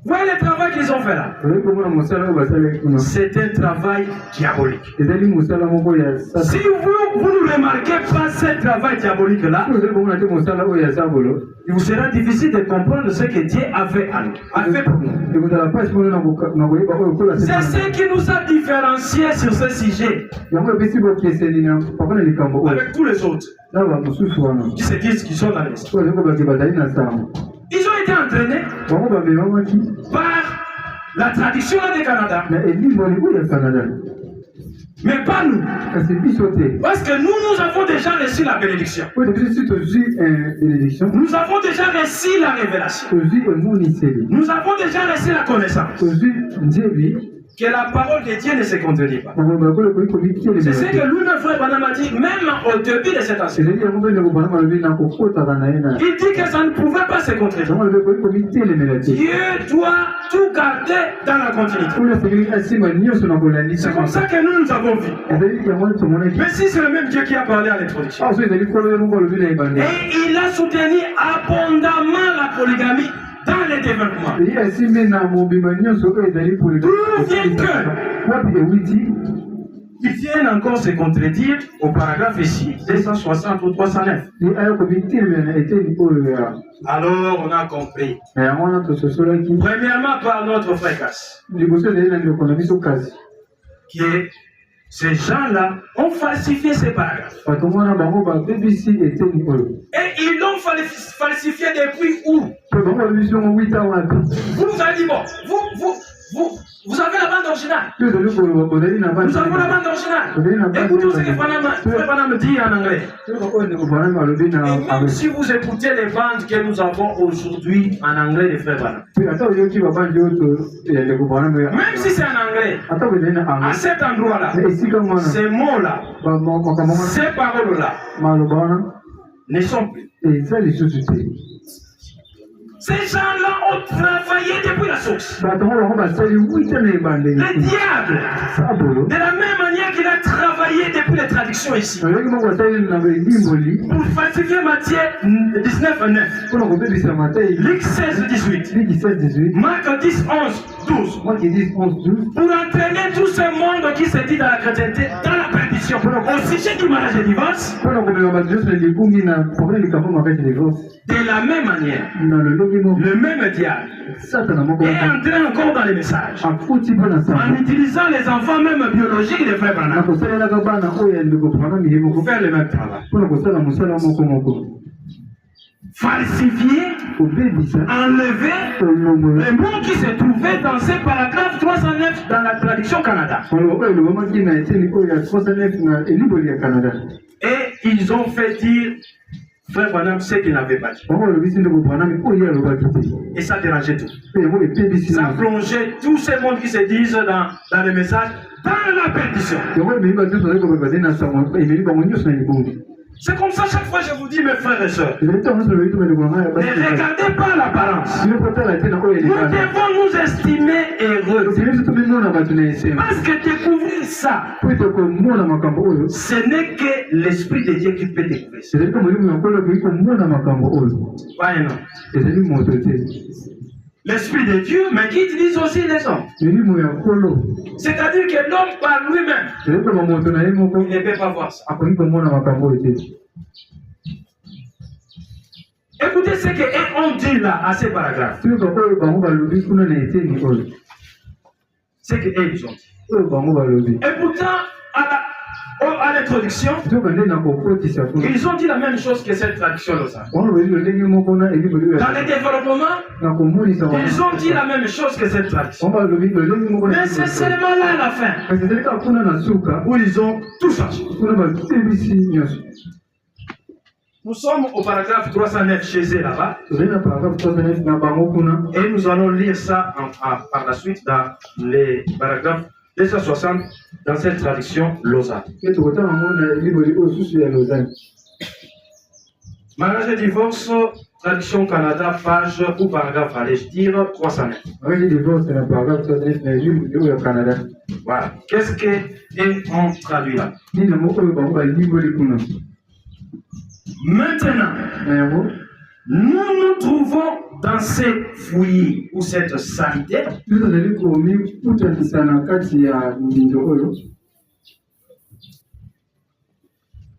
Voyez le travail qu'ils ont fait là. C'est un travail diabolique. Si vous ne remarquez pas ce travail diabolique là, il vous sera difficile de comprendre ce que Dieu a fait à nous. C'est ce qui nous a différenciés sur ce sujet avec tous les autres qui se disent qu'ils sont dans les Ils ont été entraînés par la tradition du Canada. Mais pas nous. Parce que nous avons déjà reçu la bénédiction. Nous avons déjà reçu la révélation. Nous avons déjà reçu la connaissance. Que la parole de Dieu ne se contredit pas. C'est ce que lui-même, frère Branham, a dit, même au début de cet enseignement. Il dit que ça ne pouvait pas se contredire. Dieu doit tout garder dans la continuité. C'est comme ça que nous avons vu. Mais si c'est le même Dieu qui a parlé à l'introduction. Et il a soutenu abondamment la polygamie dans le développement. D'où vient que ils viennent encore se contredire au paragraphe ici, 260 ou 309. Alors on a compris. Premièrement par notre frère Cass, que ces gens-là ont falsifié ces paragraphes. Et ils l'ont falsifié depuis où? Vous avez dit, bon, vous avez la bande originale. Nous avons la bande originale. Écoutez ce que Frère Branham dit en anglais. Et même si vous écoutez les bandes que nous avons aujourd'hui en anglais de Frère Branham, même si c'est en anglais, à cet endroit-là, ces mots-là, ces paroles-là ne sont plus. Ces gens-là ont travaillé depuis la source. Le diable, de la même manière qu'il a travaillé depuis les traductions ici, pour falsifier Matthieu 19:9, Luc 16:18, Marc 10:11, 12, pour entraîner tout ce monde qui se dit dans la chrétienté, dans la perdition, au sujet du mariage et divorce. De la même manière, le même diable est entré encore dans les messages en utilisant les enfants même biologiques des frères Branham pour faire le même travail. Falsifier, enlever les mots qui se trouvaient dans ces paragraphes 309 dans la traduction Canada. Et ils ont fait dire Frère Branham sait qu'il n'avait pas dit. Et ça dérangeait tout. Ça plongeait tous ces mondes qui se disent dans le message dans la perdition. C'est comme ça chaque fois je vous dis, mes frères et sœurs. Ne regardez pas l'apparence. Nous devons nous estimer heureux. Parce que découvrir ça, ce n'est que l'Esprit de Dieu qui peut découvrir ça. L'Esprit de Dieu, mais qui utilise aussi les hommes. C'est-à-dire que l'homme par lui-même, il ne peut pas voir ça. Écoutez ce qu'on dit là à ces paragraphes. C'est qu'ils ont dit. Et pourtant, à l'introduction, ils ont dit la même chose que cette traduction là. Dans le développement, ils ont dit la même chose que cette traduction. Mais c'est seulement là à la fin où ils ont tout changé. Nous sommes au paragraphe 309 chez eux là-bas. Et nous allons lire ça par la suite dans les paragraphes 260 dans cette traduction Lausanne. Mariage et divorce, traduction Canada, page ou paragraphe, allez-je dire 309. Voilà. Qu'est-ce qu'on traduit là? Maintenant, nous nous trouvons dans ces fouillis ou cette saleté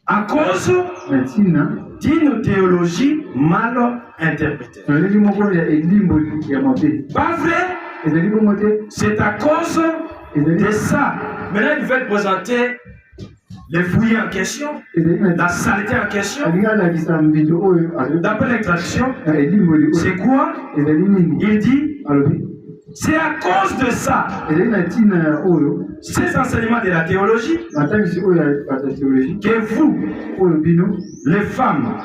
à cause d'une théologie mal interprétée. Pas vrai? C'est à cause de ça. Maintenant, ils veulent présenter les fouillis en question, la saleté en question. D'après les traductions, c'est quoi? Il dit, c'est à cause de ça, ces enseignements de la théologie, que vous, les femmes,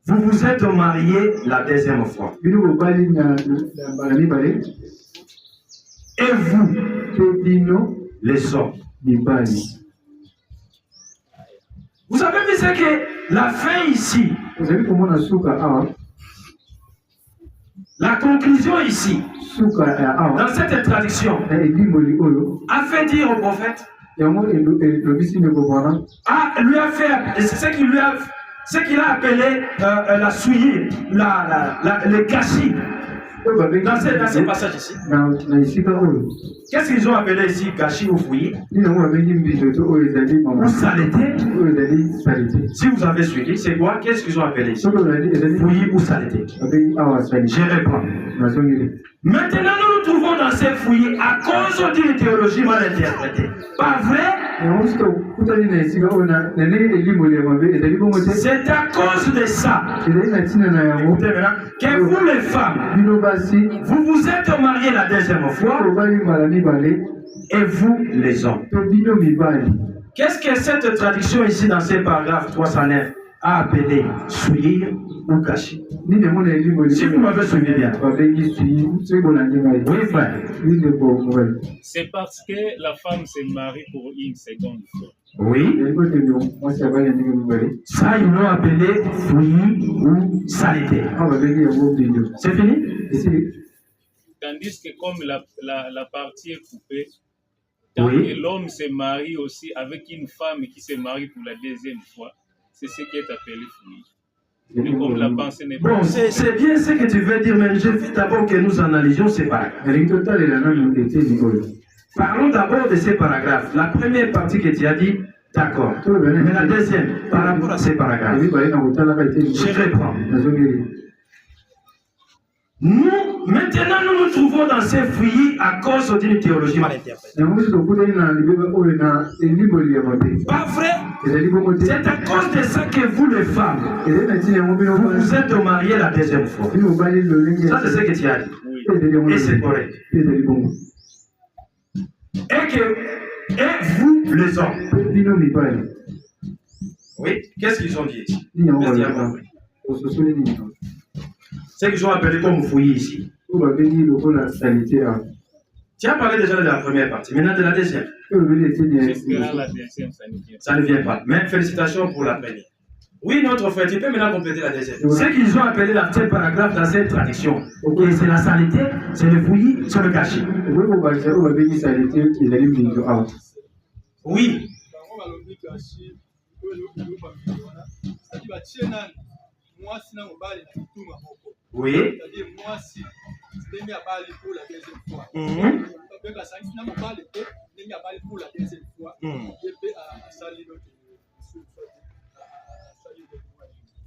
vous vous êtes mariés la deuxième fois. Et vous, les hommes. Vous avez vu ce que la fin ici, la conclusion ici, dans cette traduction, a fait dire au prophète, lui a fait, ce qu'il a appelé la souillure, le gâchis. Dans ce passage ici, qu'est-ce qu'ils ont appelé ici gâchis ou fouillis ou saleté? Si vous avez suivi, c'est quoi? Qu'est-ce qu'ils ont appelé ici? Fouillis ou saleté? Je réponds. Maintenant, nous nous trouvons dans ces fouillis à cause d'une théologie mal interprétée. Pas vrai? C'est à cause de ça. Écoutez maintenant, que vous les femmes, vous vous êtes mariés la deuxième fois, et vous les hommes. Qu'est-ce que cette traduction ici dans ces paragraphes 309 a appelé souillir ou cacher? Si vous m'avez suivi bien. Oui, frère. C'est parce que la femme se marie pour une seconde fois. Oui. Ça, ils l'ont appelé fouillis ou saleté. C'est fini? Tandis que comme la partie est coupée, tant que l'homme se marie aussi avec une femme qui se marie pour la deuxième fois, c'est ce qui est appelé fouillis. Comme la pensée n'est pas... Bon, c'est bien ce que tu veux dire, mais je veux d'abord que nous analysions ces paragraphes. Parlons d'abord de ces paragraphes. La première partie que tu as dit, d'accord. Mais la deuxième, par rapport à ces paragraphes, je reprends. Maintenant, nous nous trouvons dans ces fouillis à cause d'une théologie mal interprétée. Pas vrai? C'est à cause de ça que vous, les femmes, vous vous êtes mariés la deuxième fois. Ça, c'est ce que tu as dit. Et c'est correct. Et vous, les hommes, Oui, qu'est-ce qu'ils ont dit ici? Ce qu'ils ont appelé comme fouillis ici. Tu as parlé déjà de la première partie, maintenant de la deuxième. Ça ne vient pas. Mais félicitations pour la première. Oui, notre frère, tu peux maintenant compléter la deuxième. Ce qu'ils ont appelé l'article paragraphe dans cette traduction, okay, c'est la saleté, c'est le fouillis, c'est le gâchis. Oui. Oui.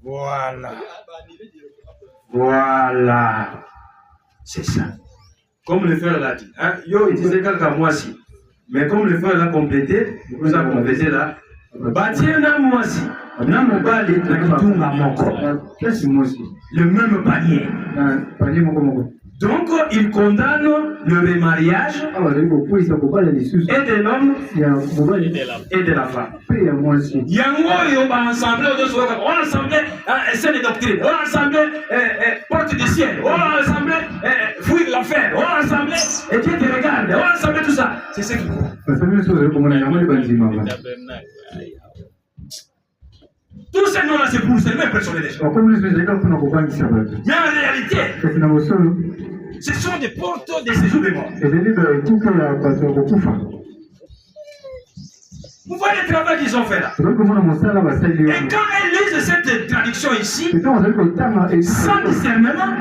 Voilà. Voilà. C'est ça. Comme le frère l'a dit. Hein? Yo, il disait quelqu'un moi aussi. Mais comme le frère l'a complété, vous avez complété là. Batiena moi aussi. Le même panier. Donc, il condamne le remariage et de l'homme et de la femme. Yango va ensemble, on va ensemble scène de doctrine, on va ensemble porte du ciel, on va ensemble fouille de l'enfer, on va ensemble et Dieu te regarde, on va ensemble tout ça. C'est ce qu'il faut. Tous ces noms-là, c'est pour le même personnel déjà. Mais en réalité, ce sont des portes de séjour de mort. Vous voyez le travail qu'ils ont fait là. Et quand elles lisent cette traduction ici, sans discernement,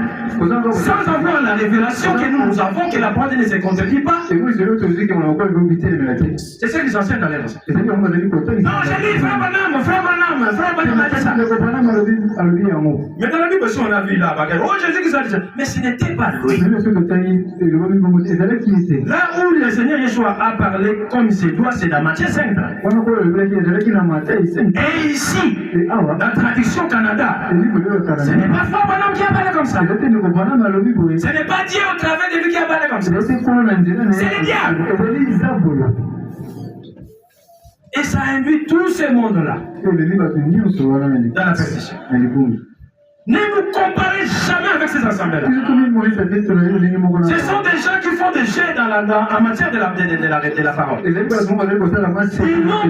sans avoir la révélation que nous avons, que la parole ne se contredit pas, c'est ce qu'ils enseignent dans les leçons. Non, j'ai dit frère Branham, a dit ça. Mais dans la Bible, si on a vu là, oh Jésus qui a dit ça, mais ce n'était pas lui. Là où le Seigneur Yeshua a parlé comme il se doit, c'est dans Matthieu 5. Et ici, la traduction Canada, ce n'est pas Frère Branham qui a parlé comme ça. Ce n'est pas Dieu au travers de lui qui a parlé comme ça. C'est le diable. Et ça induit tout ce monde-là dans la perdition. Ne vous comparez jamais avec ces assemblées-là. Ce sont des gens qui font des jets en matière de la parole. Ils n'ont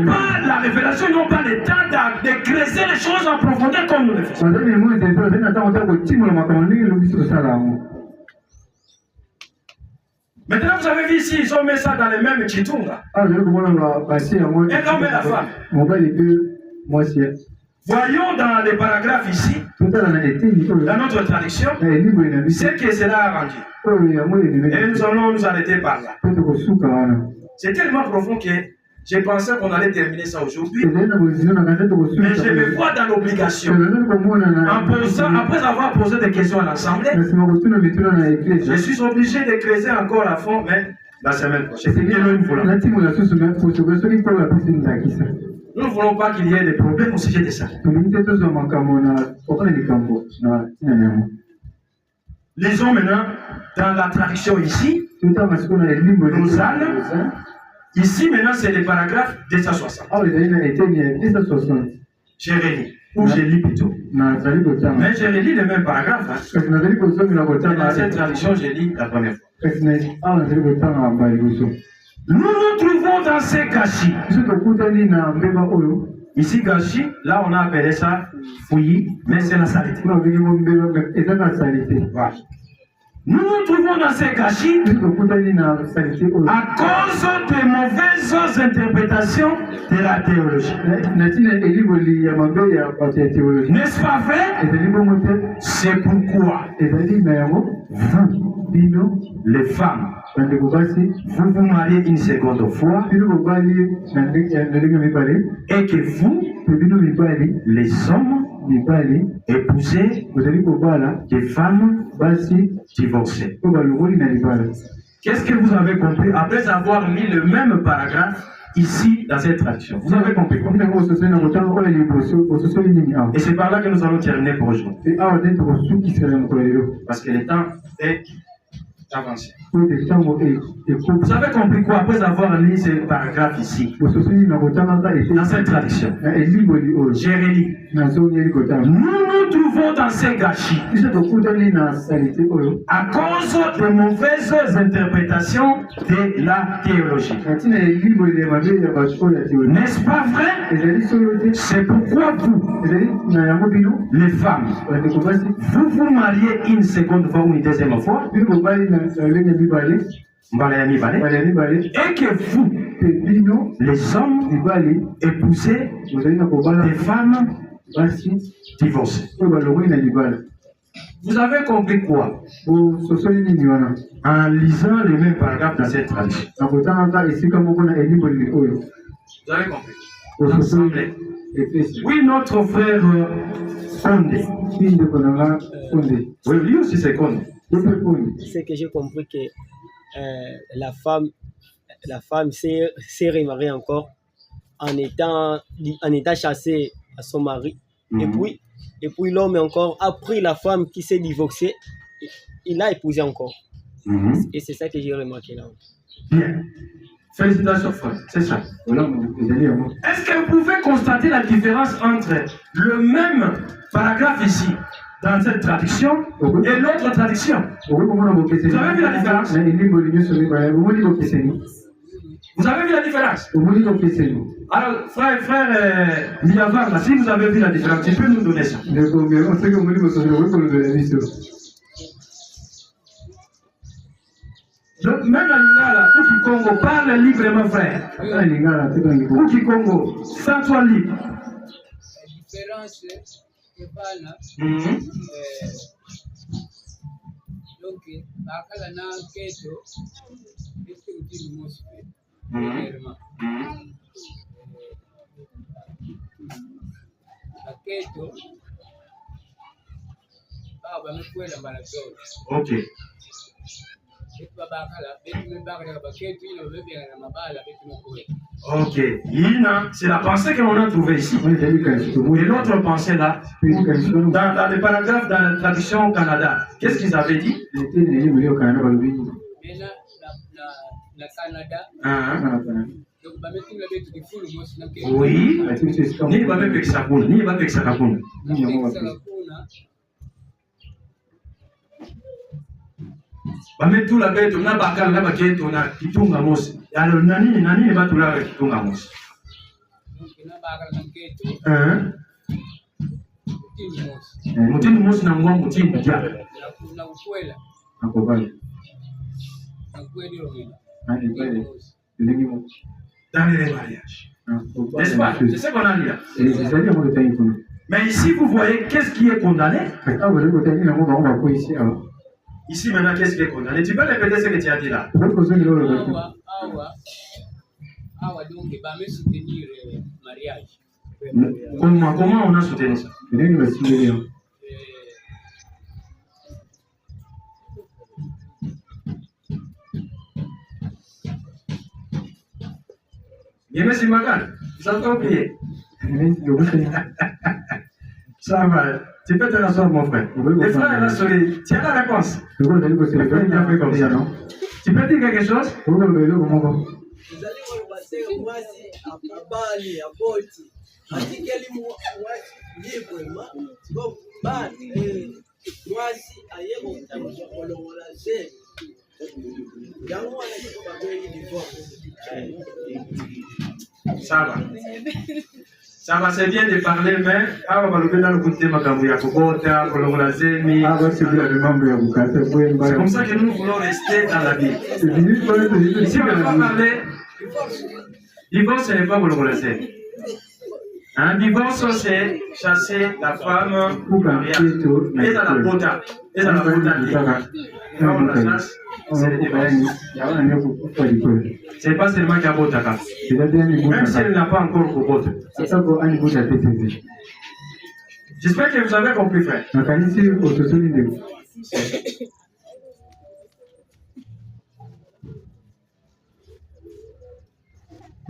pas la révélation, ils n'ont pas le temps de creuser les choses en profondeur comme nous le faisons. Maintenant, vous avez vu ici, ils ont mis ça dans les mêmes chitunga. Et l'homme et la femme. Voyons dans les paragraphes ici, dans notre traduction, ce que cela a rendu. Et nous allons nous arrêter par là. C'est tellement profond que j'ai pensé qu'on allait terminer ça aujourd'hui. Mais je me vois dans l'obligation. Après avoir posé des questions à l'Assemblée, je suis obligé de creuser encore à fond, mais la semaine prochaine. Nous ne voulons pas qu'il y ait des problèmes au sujet de ça. Lisons maintenant dans la traduction ici. Nous allons. Ici maintenant c'est les paragraphes 260. J'ai relis. Ou j'ai lu plutôt. Mais j'ai relis le même paragraphe. Dans cette traduction, j'ai lu la première fois. Nous nous trouvons dans ces gâchis. Ici, gâchis, là on a appelé ça fouillis, mais c'est la saleté. Voilà. Nous nous trouvons dans ces gâchis à cause des mauvaises interprétations de la théologie. N'est-ce pas vrai? C'est pourquoi vous, les femmes, vous vous mariez une seconde fois et que vous, les hommes, épousez des femmes divorcées. Qu'est-ce que vous avez compris après avoir mis le même paragraphe ici dans cette traduction? Vous avez compris quoi? Et c'est par là que nous allons terminer pour aujourd'hui. Parce que le temps est avancez. Vous avez compris quoi après avoir lu ce paragraphe ici? Dans cette traduction. Jérémie. Nous trouvons dans ces gâchis à cause de mauvaises interprétations de la théologie. N'est-ce pas vrai? C'est pourquoi vous, les femmes, vous mariez une seconde fois ou une deuxième fois, et que vous, les hommes, épousez des femmes divorcées. Vous avez compris quoi? En lisant le même paragraphe dans cette tradition. Vous avez compris? Ensemble. Oui, notre frère Condé. Oui, lui aussi c'est Condé. C'est que j'ai compris que la femme s'est remariée encore en étant chassée à son mari. Et puis l'homme encore a pris la femme qui s'est divorcée, il l'a épousée encore. Et c'est ça que j'ai remarqué là. Bien. Félicitations, frère. C'est ça. Est-ce que vous pouvez constater la différence entre le même paragraphe ici, dans cette traduction, et l'autre traduction? Vous avez vu la différence? Vous avez vu la différence? Alors, frère Liavar, si vous avez vu la différence, tu peux nous donner ça. Donc, même la Lingala, tout Congo parle librement, frère. Tout Congo, sans toi libre. La différence, c'est pas donc, bakala na keto, est-ce que vous dites le mot premièrement? La keto, bah, me fouet la maladie. Ok. Ok, c'est la pensée que l'on a trouvée ici. Et l'autre pensée là, dans le paragraphe dans la traduction au Canada, qu'est-ce qu'ils avaient dit? Oui, ni va avec Sakuna, ni va avec Sakuna. Bametu la bête, on a bakal na baketo na kitunga mosi. Alors nani ne va tula avec kitunga mosi. Mutini mosi na ngwa mutini dia. Na ukwela. Akobali. Na kweli roho. Dans les mariages. N'est-ce pas? C'est ce qu'on a dit là. Mais ici, vous voyez qu'est-ce qui est condamné? Ici, maintenant, qu'est-ce qui est condamné? Tu peux répéter ce que tu as dit là? Donc, il va me soutenir le mariage. Comment on a soutenu ça? Merci, Magal. Vous avez oublié? Ça va. Tu peux te rasseoir, mon frère. Les frères, là, tu as la réponse. Tu peux dire quelque chose? Ça va. Ça va, c'est bien de parler, mais c'est comme ça que nous voulons rester dans la vie. Si on ne va pas parler, divorce, ce n'est pas volontaire. Un divorce, c'est chasser la femme pour mariage. Et dans la bota. Et dans la bota. Quand on la chasse, c'est le divorce. C'est pas seulement qu'il y a bota. Même si elle n'a pas encore bota. J'espère que vous avez compris, frère.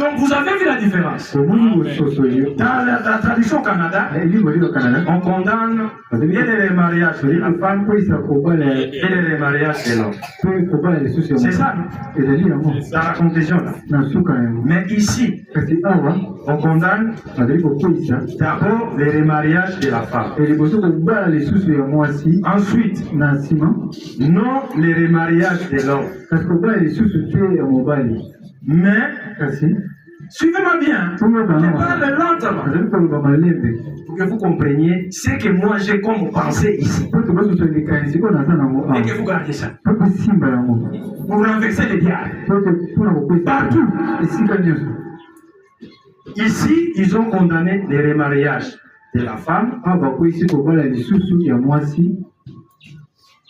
Donc vous avez vu la différence. Dans la tradition au Canada, on condamne et les mariages de la femme et les mariages de l'homme. C'est ça, non? Dans la conclusion là. Mais ici, on condamne d'abord les remariages de la femme. Ensuite, non les remariages de l'homme. Mais, suivez-moi bien, je parle lentement pour que vous compreniez ce que moi j'ai comme pensée ici. Et que vous gardez ça. Vous renversez les diables. Partout. Ici, ils ont condamné les remariages de la femme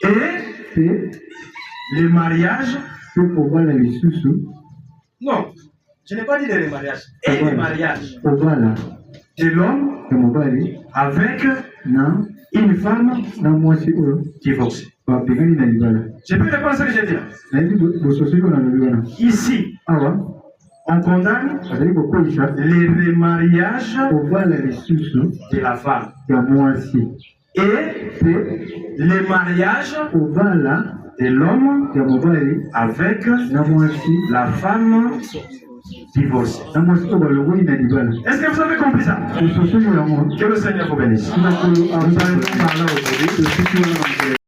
et les mariages. Non, je n'ai pas dit les mariages. Et les mariages de l'homme avec une femme divorcée. Je peux répondre à ce que j'ai dit. Ici, on condamne les remariages de la femme et les mariages de l'homme avec la femme divorcée. Est-ce que vous avez compris ça? Que le Seigneur vous bénisse.